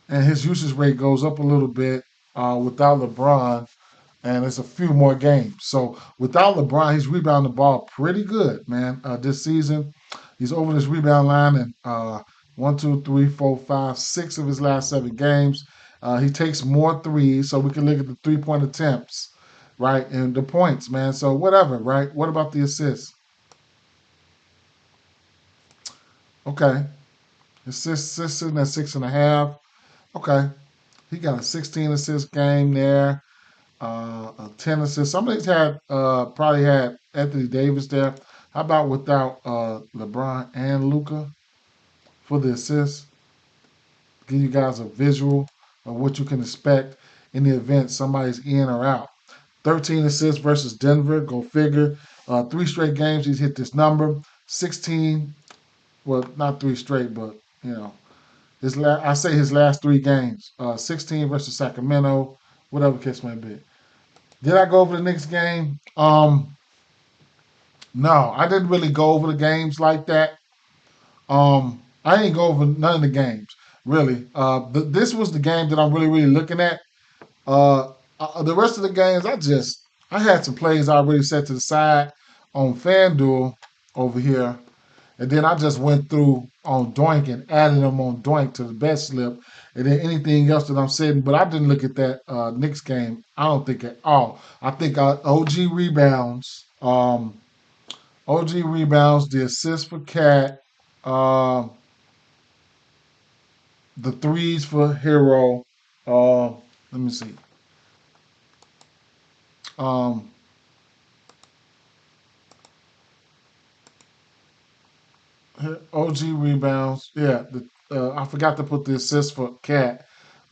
Speaker 1: and his usage rate goes up a little bit without LeBron, and it's a few more games. So without LeBron, he's rebounding the ball pretty good, man. This season, he's over this rebound line in 1, 2, 3, 4, 5, 6 of his last 7 games. He takes more threes, so we can look at the 3 point attempts, right, and the points, man. So whatever, right? What about the assists? Okay, assists sitting at 6.5. Okay, he got a 16 assist game there. 10 assists. Some of these had probably had Anthony Davis there. How about without LeBron and Luca for the assists? Give you guys a visual of what you can expect in the event somebody's in or out. 13 assists versus Denver. Go figure. 3 straight games he's hit this number. 16. Well, not 3 straight, but you know I say his last 3 games. 16 versus Sacramento. Whatever case may be. Did I go over the Knicks game? No, I didn't really go over the games like that. I ain't go over none of the games really. This was the game that I'm really looking at. Uh, the rest of the games, I had some plays already set to the side on FanDuel over here, and then I just went through on Doink and added them on Doink to the bet slip, and then anything else that I'm setting. But I didn't look at that Knicks game. I don't think at all. I think OG rebounds. OG rebounds, the assist for Cat, uh, the threes for Hero. Let me see. Um, OG rebounds. Yeah, I forgot to put the assist for Cat.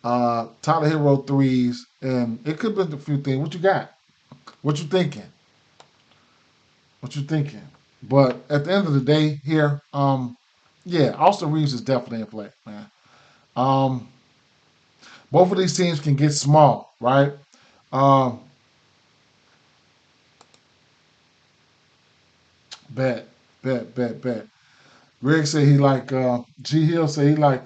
Speaker 1: Tyler Hero threes, and it could have been a few things. What you got? What you thinking? What you thinking? But at the end of the day, here, yeah, Austin Reeves is definitely in play, man. Um, both of these teams can get small, right? Um, bet, bet. Greg said he like G Hill said he like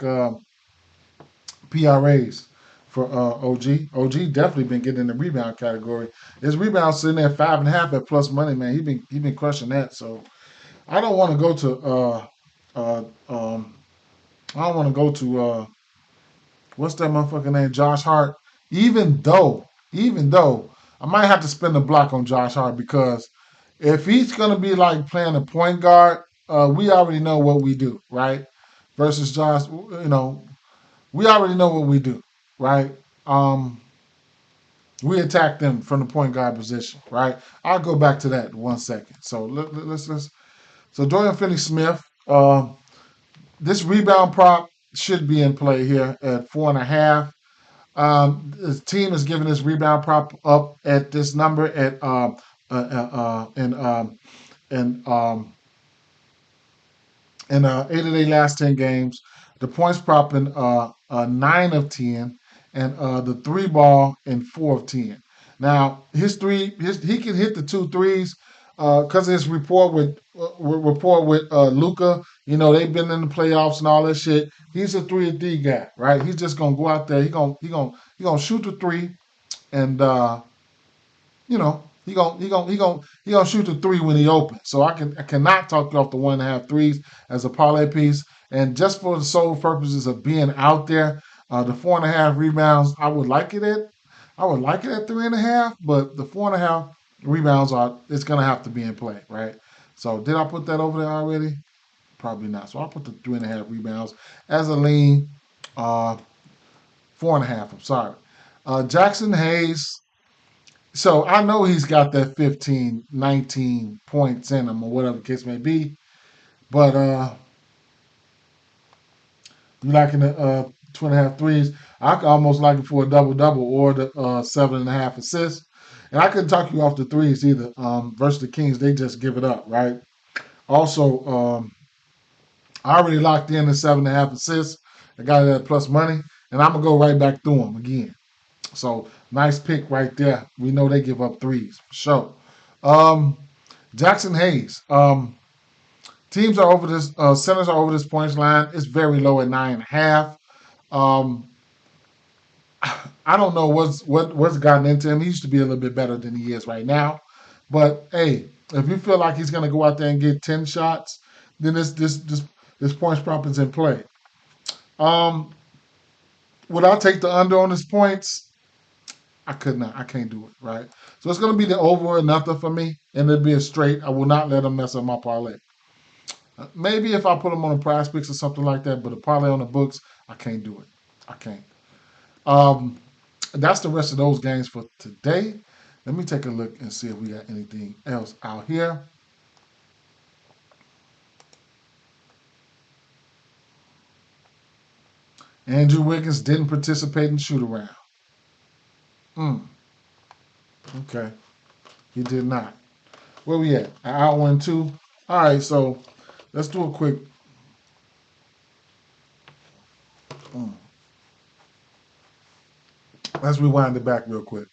Speaker 1: PRAs for OG. OG definitely been getting in the rebound category. His rebound sitting at 5.5 at plus money, man. He been crushing that. So I don't want to go to uh um I don't want to go to what's that motherfucker name? Josh Hart. Even though I might have to spend a block on Josh Hart because if he's going to be like playing a point guard, we already know what we do, right? Versus Josh, we already know what we do, right? Um, we attack them from the point guard position, right? I'll go back to that in 1 second. So let's so Dorian Finney-Smith, this rebound prop should be in play here at 4.5. The team is giving this rebound prop up at this number at in eight of their last 10 games. The points prop in 9 of 10, and the three ball in 4 of 10. Now he can hit the two threes because of his rapport with Luca. You know they've been in the playoffs and all that shit. He's a 3 or D guy, right? He's just gonna go out there. He gonna shoot the three, and he gonna shoot the three when he opens. So I cannot talk you off the 1.5 threes as a parlay piece. And just for the sole purposes of being out there, the 4.5 rebounds, I would like it at 3.5, but the 4.5 rebounds it's gonna have to be in play, right? So did I put that over there already? Probably not. So I'll put the 3.5 rebounds as a lean. 4.5. I'm sorry. Jackson Hayes. So I know he's got that 15, 19 points in him or whatever the case may be. But you liking the 2.5 threes. I could almost like it for a double-double or the 7.5 assists. And I couldn't talk you off the threes either. Versus the Kings, they just give it up, right? Also, I already locked in the 7.5 assists. I got it at plus money. And I'm going to go right back through them again. So nice pick right there. We know they give up threes for sure. Jackson Hayes. Teams are over this. Centers are over this points line. It's very low at 9.5. Um, I don't know what's gotten into him. He used to be a little bit better than he is right now. But hey, if you feel like he's going to go out there and get 10 shots, then this points prop is in play. Would I take the under on his points? I could not. I can't do it, right? So it's going to be the over or nothing for me, and it'll be a straight. I will not let him mess up my parlay. Maybe if I put him on the prize picks or something like that, but a parlay on the books, I can't do it. I can't. That's the rest of those games for today. Let me take a look and see if we got anything else out here. Andrew Wiggins didn't participate in shoot around. Okay. He did not. Where we at? An hour and 2? All right, so let's do a quick. Let's rewind it back real quick.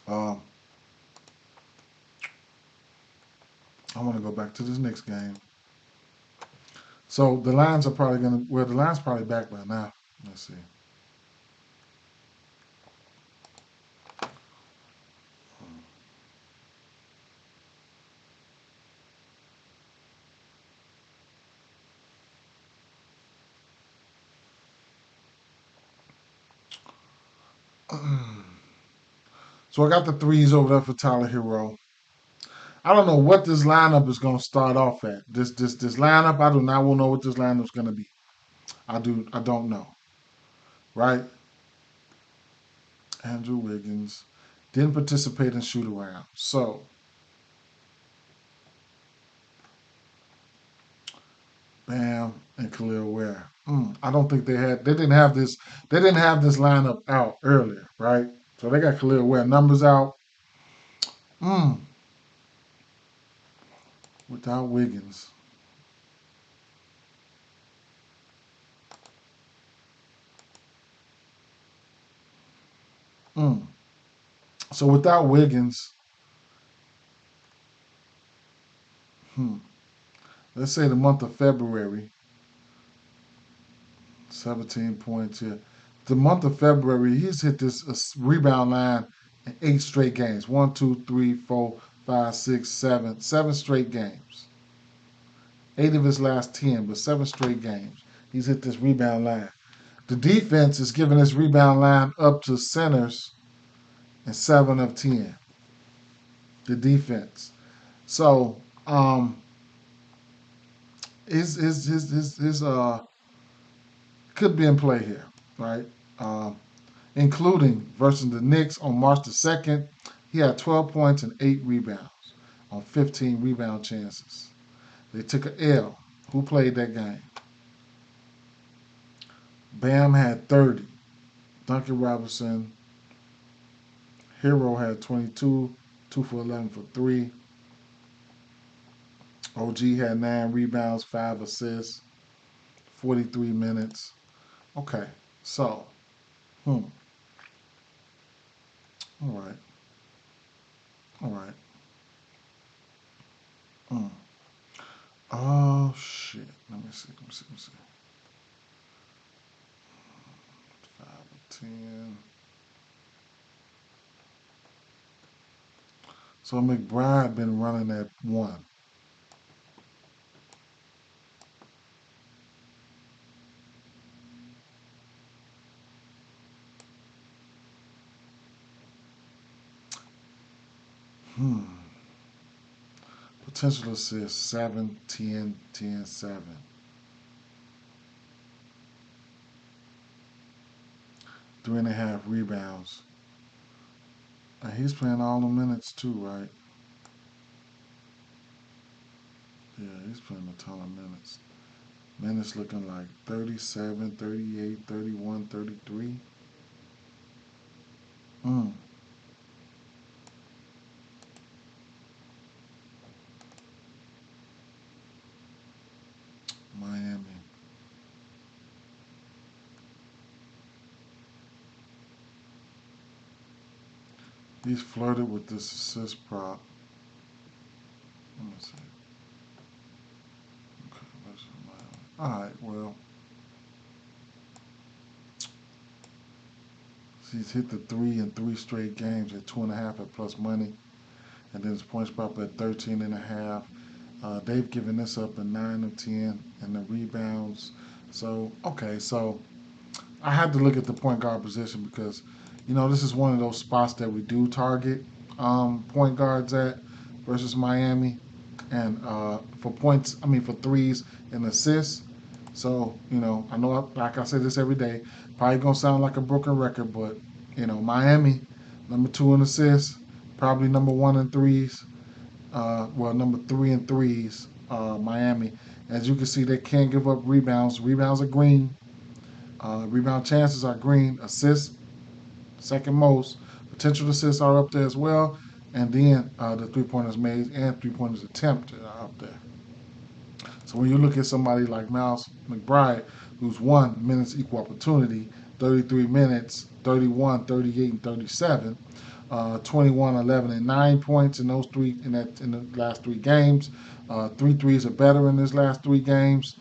Speaker 1: I want to go back to this next game. So the lines are probably going to, well, the line's probably back by now. Let's see. So I got the threes over there for Tyler Hero. I don't know what this lineup is going to start off at. This lineup, I do not know what this lineup is going to be. I don't know. Right? Andrew Wiggins didn't participate in shoot around. So Bam and Khalil Ware. I don't think they didn't have this lineup out earlier, right? So they got Khalil Ware numbers out. Without Wiggins. So without Wiggins, let's say the month of February, 17 points here. The month of February, he's hit this rebound line in 8 straight games. 1, 2, 3, 4, 5, 6, 7. 7 straight games. 8 of his last 10, but 7 straight games. He's hit this rebound line. The defense is giving this rebound line up to centers and 7 of 10. The defense. So his could be in play here, right? Um, Including versus the Knicks on March the 2nd. He had 12 points and 8 rebounds on 15 rebound chances. They took a L. Who played that game? Bam had 30. Duncan Robinson, Hero had 22, 2 for 11 for 3. OG had 9 rebounds, 5 assists, 43 minutes. Okay, so, hmm, all right, all right. Hmm. Oh, shit. Let me see. 5 of 10. So McBride been running at 1. Hmm. Potential assists 7, 10, 10, 7. 3.5 rebounds. And he's playing all the minutes too, right? Yeah, he's playing a ton of minutes. Minutes looking like 37, 38, 31, 33. Mm, Miami. He's flirted with this assist prop. Let me see. Okay, versus Miami. All right, well, he's hit the 3 in 3 straight games at 2.5 at plus money. And then his points prop at 13.5. They've given this up in 9 of 10 and the rebounds. So, okay, so I had to look at the point guard position because, this is one of those spots that we do target point guards at versus Miami. And for points, I mean, for threes and assists. So, I know, like I say this every day, probably going to sound like a broken record, but, Miami, number 2 in assists, probably number 1 in threes. Well, number 3 in threes, Miami. As you can see, they can't give up rebounds. Rebounds are green. Rebound chances are green. Assists, second most. Potential assists are up there as well. And then the 3-pointers made and 3-pointers attempted are up there. So when you look at somebody like Miles McBride, who's won minutes equal opportunity, 33 minutes, 31, 38, and 37, 21, 11, and 9 points in those three in the last 3 games. 3 threes are better in his last 3 games.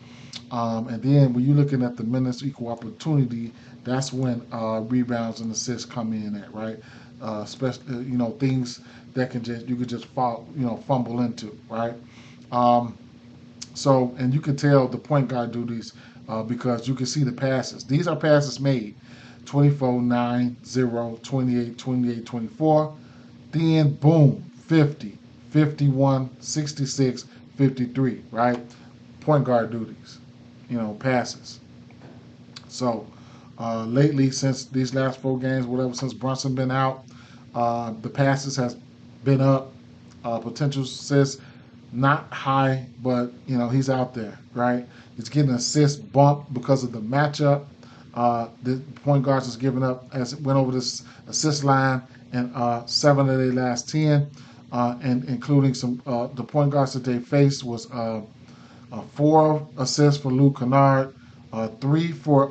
Speaker 1: And then when you're looking at the minutes equal opportunity, that's when rebounds and assists come in at, right? Especially things that you could just fall, fumble into, right? Um, so, and you can tell the point guard duties because you can see the passes. These are passes made 24, 9, 0, 28, 28, 24. Then, boom, 50, 51, 66, 53, right? Point guard duties, passes. So, lately, since these last 4 games, whatever, since Brunson been out, the passes has been up. Potential assists not high, but he's out there, right? He's getting an assist bump because of the matchup. The point guards is giving up as it went over this assist line and 7 of their last 10, and including some the point guards that they faced was 4 assists for Luke Kennard, 3 for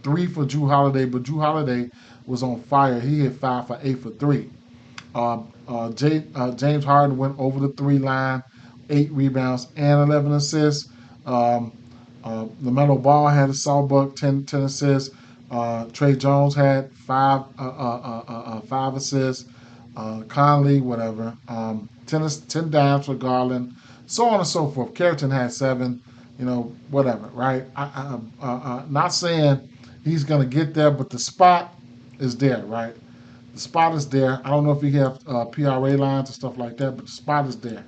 Speaker 1: Drew Holiday, but Drew Holiday was on fire. He hit 5 for 8 for 3. James Harden went over the 3 line, 8 rebounds and 11 assists. LaMelo Ball had a sawbuck, 10 assists. Trey Jones had 5 assists. Conley, whatever. 10 dimes for Garland, so on and so forth. Carrington had 7, whatever, right? Not saying he's going to get there, but the spot is there, right? The spot is there. I don't know if you have PRA lines and stuff like that, but the spot is there.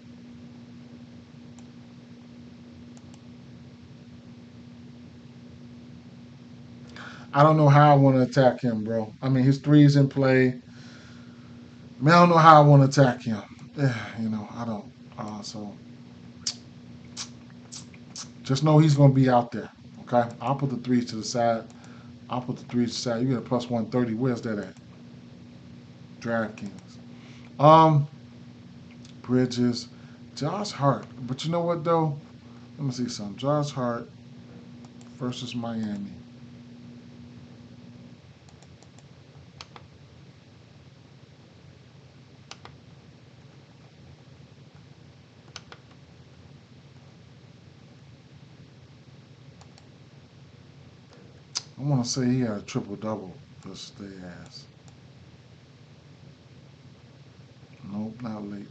Speaker 1: I don't know how I want to attack him, bro. I mean, his three's in play. I mean, I don't know how I want to attack him. Yeah, I don't. So just know he's going to be out there. Okay, I'll put the threes to the side. I'll put the threes to the side. You get a plus 130. Where's that at? DraftKings. Um, Bridges, Josh Hart. But you know what though? Let me see something. Josh Hart versus Miami. I want to say he had a triple double versus their ass. Nope, not lately.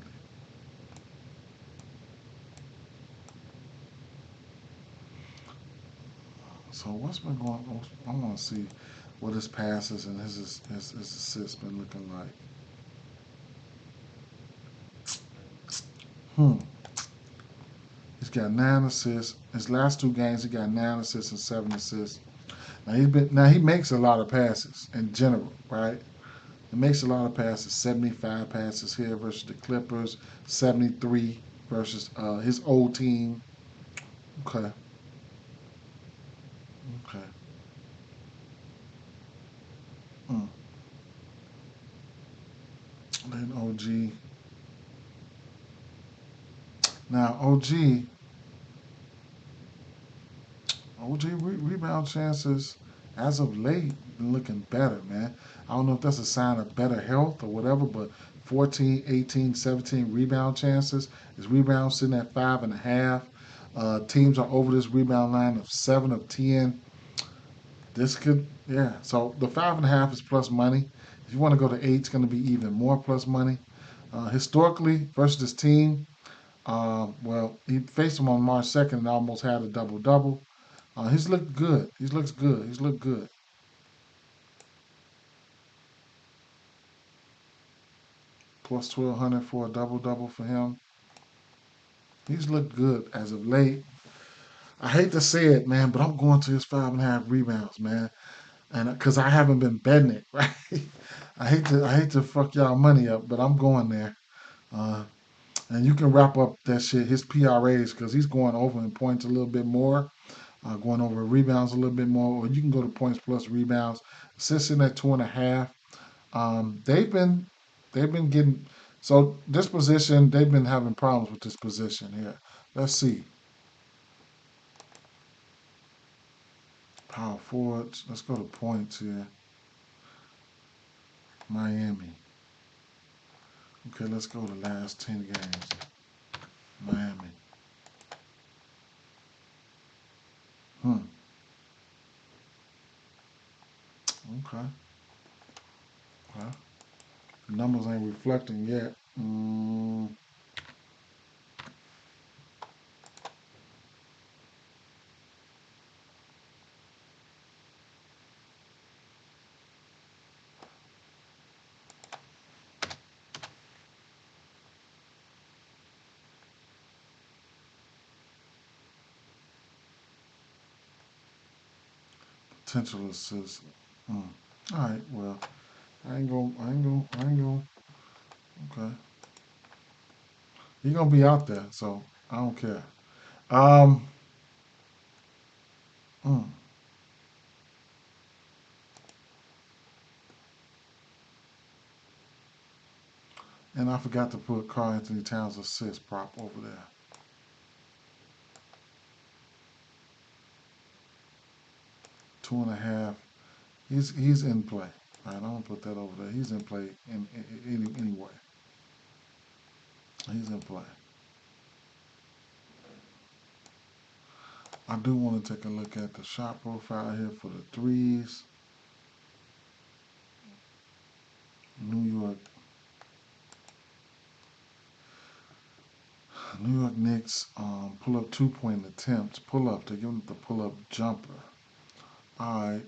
Speaker 1: So what's been going on? I want to see what his passes and his assists been looking like. Hmm. He's got 9 assists. His last 2 games, he got 9 assists and 7 assists. Now he makes a lot of passes in general, right? He makes a lot of passes. 75 passes here versus the Clippers. 73 versus his old team. Okay. Okay. Mm. Then OG. Now OG rebound chances as of late been looking better, man. I don't know if that's a sign of better health or whatever, but 14, 18, 17 rebound chances. His rebound sitting at 5.5. Teams are over this rebound line of 7 of 10. This could, yeah. So the 5.5 is plus money. If you want to go to 8, it's going to be even more plus money. Historically, versus this team, well, he faced him on March 2nd and almost had a double double. He's looked good. He looks good. He's looked good. Plus 1,200 for a double double for him. He's looked good as of late. I hate to say it, man, but I'm going to his 5.5 rebounds, man, and because I haven't been betting it, right? I hate to fuck y'all money up, but I'm going there. Uh, and you can wrap up that shit, his PRAs, because he's going over in points a little bit more, going over rebounds a little bit more, or you can go to points plus rebounds. Assists in at 2.5. They've been getting so this position. They've been having problems with this position here. Let's see. Power forwards. Let's go to points here. Miami. Okay, let's go to last 10 games. Miami. Hmm. Okay. Okay. The numbers ain't reflecting yet. Potential assists. Hmm. All right. Well, I ain't gonna. I ain't gonna. I ain't gonna. Okay. He gonna be out there, so I don't care. Um. mm. And I forgot to put Karl Anthony Towns assist prop over there. 2.5. He's in play. All right, I'm gonna put that over there. He's in play anyway. He's in play. I do want to take a look at the shot profile here for the threes. New York, New York Knicks pull up 2-point attempts. Pull up. They give them the pull up jumper. All right.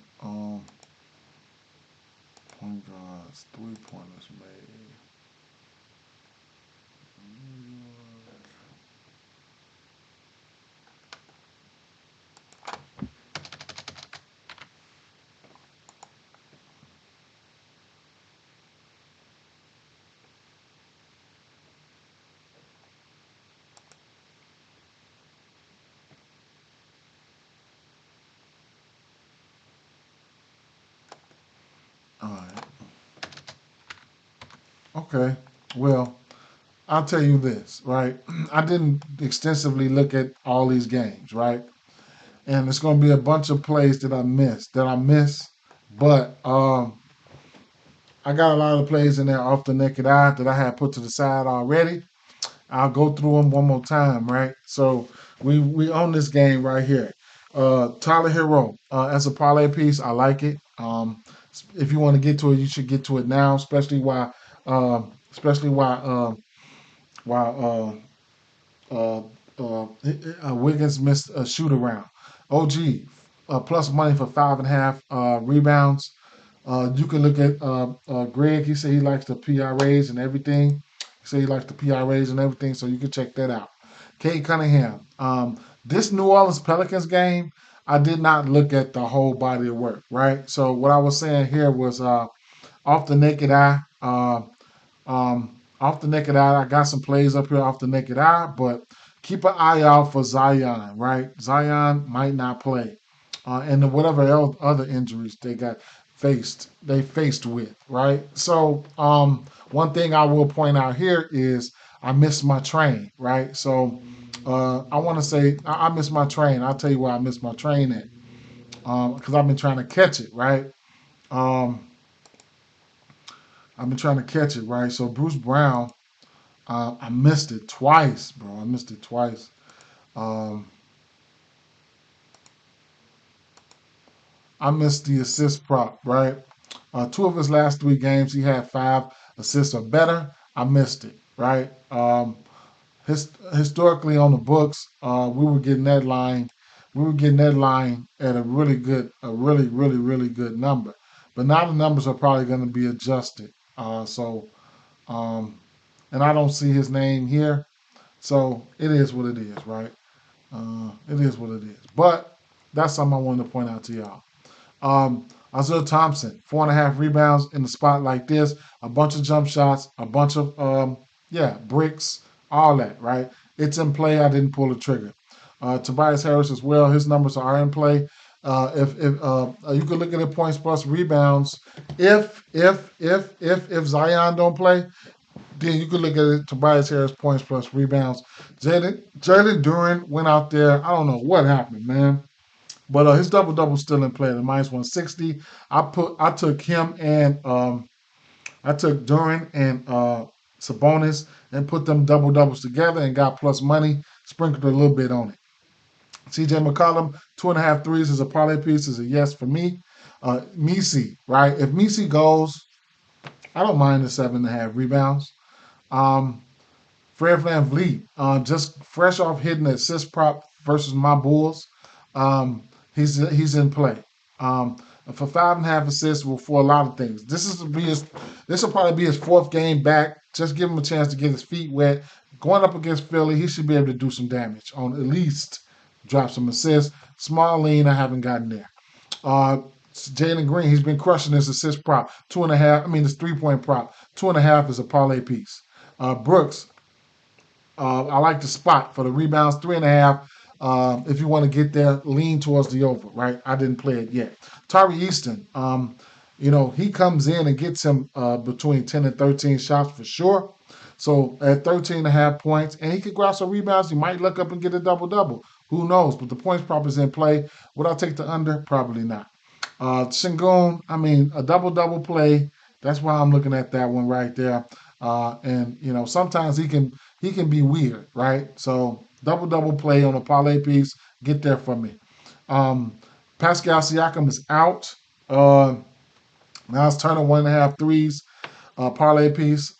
Speaker 1: Point guards, 3-pointers made. All right. Okay. Well, I'll tell you this, right? I didn't extensively look at all these games, right? And it's going to be a bunch of plays that I miss. But I got a lot of plays in there off the naked eye that I had put to the side already. I'll go through them one more time, right? So we own this game right here. Tyler Hero as a parlay piece, I like it. If you want to get to it, you should get to it now, especially while Wiggins missed a shoot around. OG plus money for 5.5 rebounds. You can look at Greg. He said he likes the PRAs and everything. He said he likes the PRAs and everything, so you can check that out. Kate Cunningham. This New Orleans Pelicans game, I did not look at the whole body of work, right? So what I was saying here was off the naked eye. Off the naked eye, I got some plays up here off the naked eye, but keep an eye out for Zion, right? Zion might not play, and whatever else, other injuries they faced with, right? So, one thing I will point out here is I missed my train, right? So, I want to say I missed my train. I'll tell you where I missed my train at, because I've been trying to catch it, right? Um, I've been trying to catch it, right? So Bruce Brown, I missed it twice, bro. I missed it twice. Um, I missed the assist prop, right? Two of his last three games, he had 5 assists or better. I missed it, right? Historically on the books, we were getting that line. We were getting that line at a really good number. But now the numbers are probably going to be adjusted. Um, and I don't see his name here. So it is what it is, right? It is what it is. But that's something I wanted to point out to y'all. Isaiah Thompson, 4.5 rebounds in the spot like this, a bunch of jump shots, a bunch of bricks, all that, right? It's in play. I didn't pull the trigger. Tobias Harris as well. His numbers are in play. If you could look at the points plus rebounds. If Zion don't play, then you could look at it, Tobias Harris points plus rebounds. Jalen Duran went out there. I don't know what happened, man. But his double double still in play at -160. I took him and I took Duran and Sabonis and put them double doubles together and got plus money, sprinkled a little bit on it. CJ McCollum, 2.5 threes as a parlay piece is a yes for me. Misi, right? If Misi goes, I don't mind the 7.5 rebounds. Um, Fred VanVleet, just fresh off hitting the assist prop versus my Bulls, he's in play. Um, for 5.5 assists, well, for a lot of things. This will probably be his fourth game back. Just give him a chance to get his feet wet. Going up against Philly, he should be able to do some damage on at least drop some assists. Small lean, I haven't gotten there. Uh, Jalen Green, he's been crushing his assist prop. 2.5, I mean, his 3-point prop. 2.5 is a parlay piece. Brooks, I like the spot for the rebounds, 3.5. If you want to get there, lean towards the over, right? I didn't play it yet. Tari Easton, he comes in and gets him between 10 and 13 shots for sure. So at 13.5 points, and he could grab some rebounds, he might look up and get a double double. Who knows? But the points prop is in play. Would I take the under? Probably not. Shingun, I mean, a double double play. That's why I'm looking at that one right there. And sometimes he can be weird, right? So double double play on a parlay piece. Get there for me. Um, Pascal Siakam is out. Now it's Turner 1.5 threes. Parlay piece.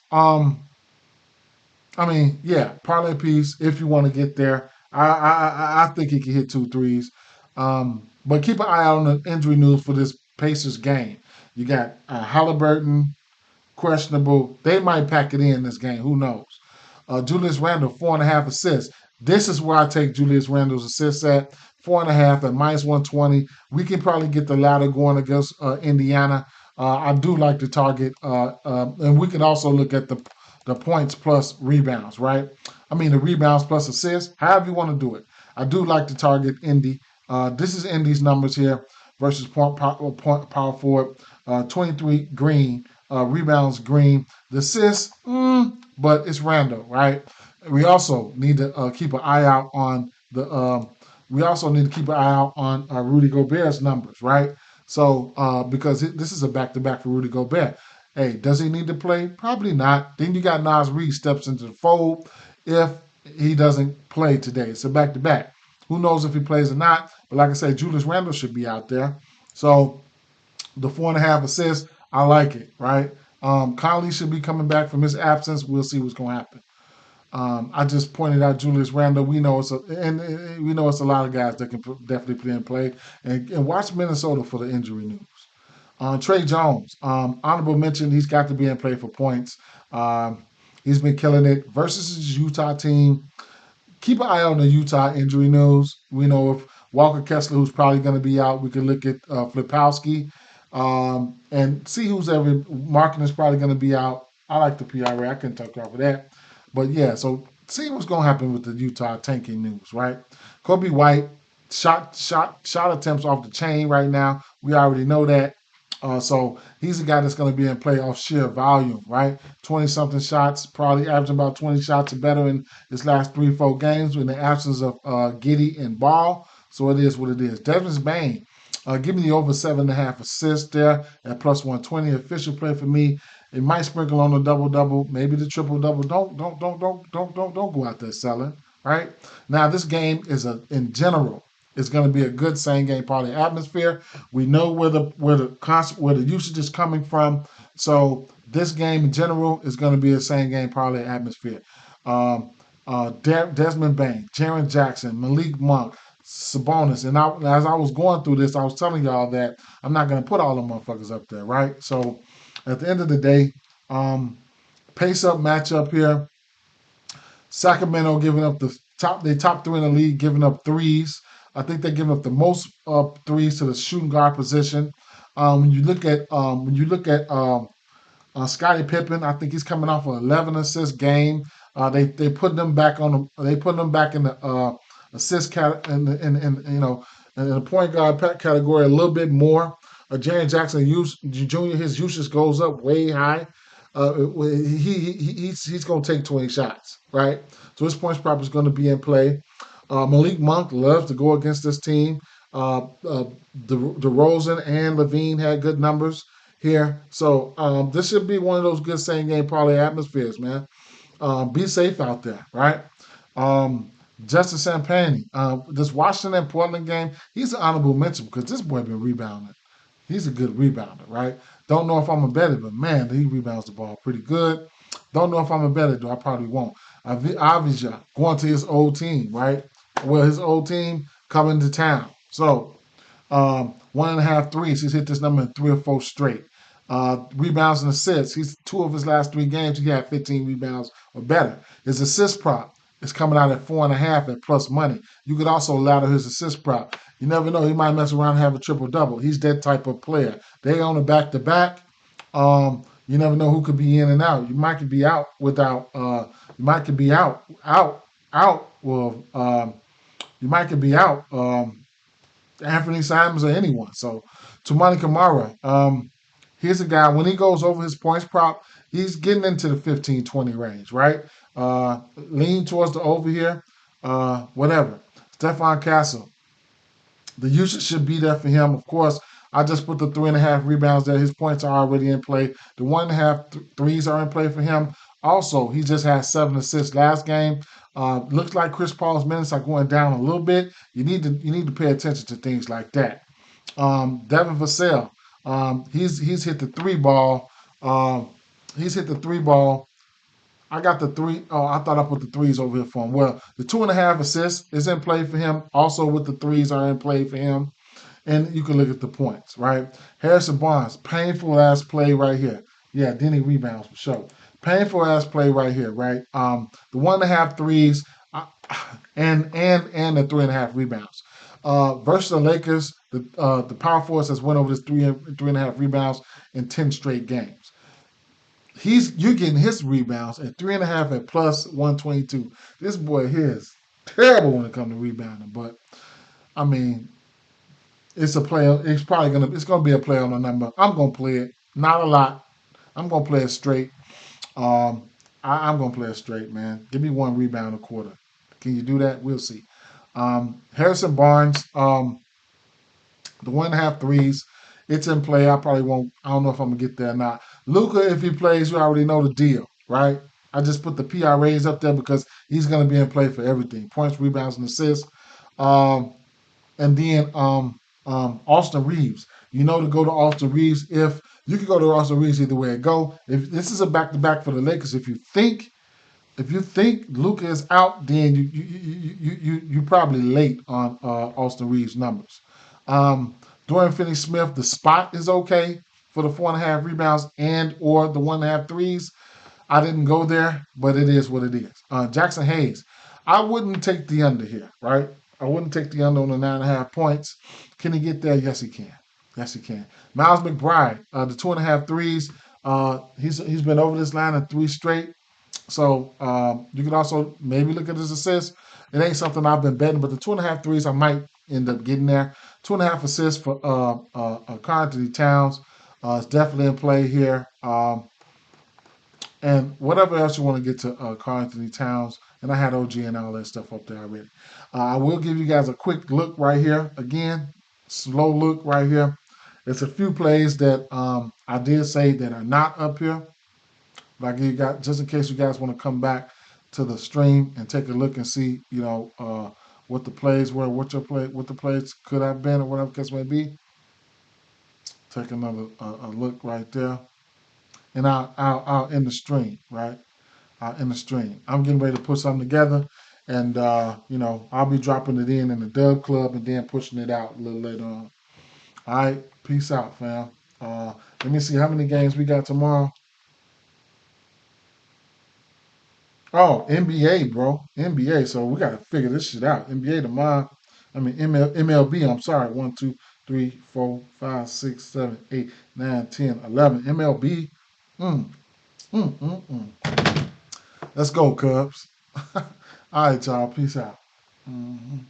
Speaker 1: I mean, yeah, parlay piece. If you want to get there, I think he can hit 2 threes. But keep an eye out on the injury news for this Pacers game. You got Halliburton, questionable. They might pack it in this game. Who knows? Julius Randle, 4.5 assists. This is where I take Julius Randle's assists at 4.5 at -120. We can probably get the ladder going against Indiana. I do like the target, and we can also look at the points plus rebounds, right? I mean the rebounds plus assists, however you want to do it. I do like to target Indy. This is Indy's numbers here versus power forward. 23 Green, rebounds Green. The assists, but it's Randall, right? We also need to keep an eye out on the. We also need to keep an eye out on Rudy Gobert's numbers, right? So because this is a back-to-back for Rudy Gobert. Hey, does he need to play? Probably not. Then you got Nas Reed steps into the fold if he doesn't play today. It's a back-to-back. Who knows if he plays or not? But like I said, Julius Randle should be out there. So the 4.5 assists, I like it, right? Conley should be coming back from his absence. We'll see what's going to happen. I just pointed out Julius Randle. We know we know it's a lot of guys that can definitely play and play. And watch Minnesota for the injury news. Trey Jones, honorable mention. He's got to be in play for points. He's been killing it versus his Utah team. Keep an eye on the Utah injury news. We know if Walker Kessler, who's probably going to be out, we can look at Flipowski and see who's ever. Markin is probably going to be out. I like the PRA. I couldn't talk off of that. But yeah, so see what's going to happen with the Utah tanking news, right? Kobe White, shot attempts off the chain right now. We already know that. So he's a guy that's going to be in play off sheer volume, right? 20-something shots, probably averaging about 20 shots or better in his last 3-4 games in the absence of Giddey and Ball. So it is what it is. Desmond Bane, give me the over 7.5 assists there at +120. Official play for me. It might sprinkle on the double-double, maybe the triple-double. Don't go out there selling, right? Now this game is in general. It's going to be a good same game parlay atmosphere. We know where the usage is coming from. So this game in general is going to be a same game parlay atmosphere. Desmond Bane, Jaren Jackson, Malik Monk, Sabonis, and as I was going through this, I was telling y'all that I'm not going to put all the motherfuckers up there, right? So at the end of the day, pace up matchup here. Sacramento giving up they top 3 in the league, giving up threes. I think they're giving up the most threes to the shooting guard position. When you look at Scottie Pippen, I think he's coming off an 11 assist game. They put them back in the assist in the point guard category a little bit more. Jaren Jackson Jr. his usage goes up way high. He's going to take 20 shots, right? So his points prop is going to be in play. Malik Monk loves to go against this team. DeRozan and Levine had good numbers here. So this should be one of those good same game parlay atmospheres, man. Be safe out there, right? Justin Sampani, this Washington and Portland game, he's an honorable mention because this boy been rebounding. He's a good rebounder, right? Don't know if I'm a better, but man, he rebounds the ball pretty good. Don't know if I'm a better, though. I probably won't. Avija going to his old team, right? Well, his old team coming to town. So 1.5 threes. He's hit this number in 3 or 4 straight. Rebounds and assists. He's 2 of his last 3 games. He had 15 rebounds or better. His assist prop is coming out at 4.5 at plus money. You could also ladder his assist prop. You never know. He might mess around and have a triple-double. He's that type of player. They on a back-to-back. You never know who could be in and out. You might could be out without. You might could be out. Well, you might could be out. Anthony Simons or anyone. So, Tumani Kamara. Here's a guy, when he goes over his points prop, he's getting into the 15-20 range, right? Lean towards the over here. Whatever. Stephon Castle. The usage should be there for him. Of course, I just put the 3.5 rebounds there. His points are already in play. The 1.5 threes are in play for him. Also, he just had 7 assists last game. Looks like Chris Paul's minutes are going down a little bit. You need to pay attention to things like that. Devin Vassell, he's hit the 3 ball. He's hit the 3 ball. I got the 3. Oh, I thought I put the 3s over here for him. Well, the 2.5 assists is in play for him. Also with the 3s are in play for him. And you can look at the points, right? Harrison Barnes, painful ass play right here. Yeah, then he rebounds for sure. Painful ass play right here, right? The 1.5 threes, uh, and the 3.5 rebounds. Versus the Lakers, the power force has went over this 3.5 rebounds in 10 straight games. You're getting his rebounds at 3.5 at plus 122. This boy here is terrible when it comes to rebounding, but I mean, it's a play. It's gonna be a play on the number. I'm gonna play it, not a lot. I'm gonna play it straight. Um, I'm gonna play it straight, man. Give me one rebound a quarter. Can you do that? We'll see. Harrison Barnes, the 1.5 threes, it's in play. I probably won't. I don't know if I'm gonna get there or not. Luca, if he plays, you already know the deal, right? I just put the PRAs up there because he's gonna be in play for everything: points, rebounds, and assists. Um, and then Austin Reeves. You know to go to Austin Reeves if you can go to Austin Reeves either way it go. If this is a back to back for the Lakers, if you think Luka is out, then you probably late on Austin Reeves numbers. Dorian Finney-Smith, the spot is okay for the 4.5 rebounds and or the 1.5 threes. I didn't go there, but it is what it is. Jackson Hayes, I wouldn't take the under here, right? I wouldn't take the under on the 9.5 points. Can he get there? Yes, he can. Yes, he can. Miles McBride, the 2.5 threes. He's been over this line in 3 straight. So you could also maybe look at his assists. It ain't something I've been betting, but the 2.5 threes I might end up getting there. 2.5 assists for Karl Anthony Towns. It's definitely in play here. And whatever else you want to get to Karl Anthony Towns. And I had OG and all that stuff up there already. I will give you guys a quick look right here. Again, slow look right here. There's a few plays that I did say that are not up here. But I give you guys, just in case you guys want to come back to the stream and take a look and see, what the plays were, what the plays could have been, or whatever the case may be. Take another a look right there, and I'll end the stream, right? I'll end the stream. I'm getting ready to put something together, and I'll be dropping it in the Dub Club and then pushing it out a little later on. All right, peace out, fam. Let me see how many games we got tomorrow. Oh, NBA, bro. NBA. So we got to figure this shit out. NBA tomorrow. I mean, MLB, I'm sorry. 1, 2, 3, 4, 5, 6, 7, 8, 9, 10, 11. MLB. Mm, Let's go, Cubs. All right, y'all. Peace out. Mhm.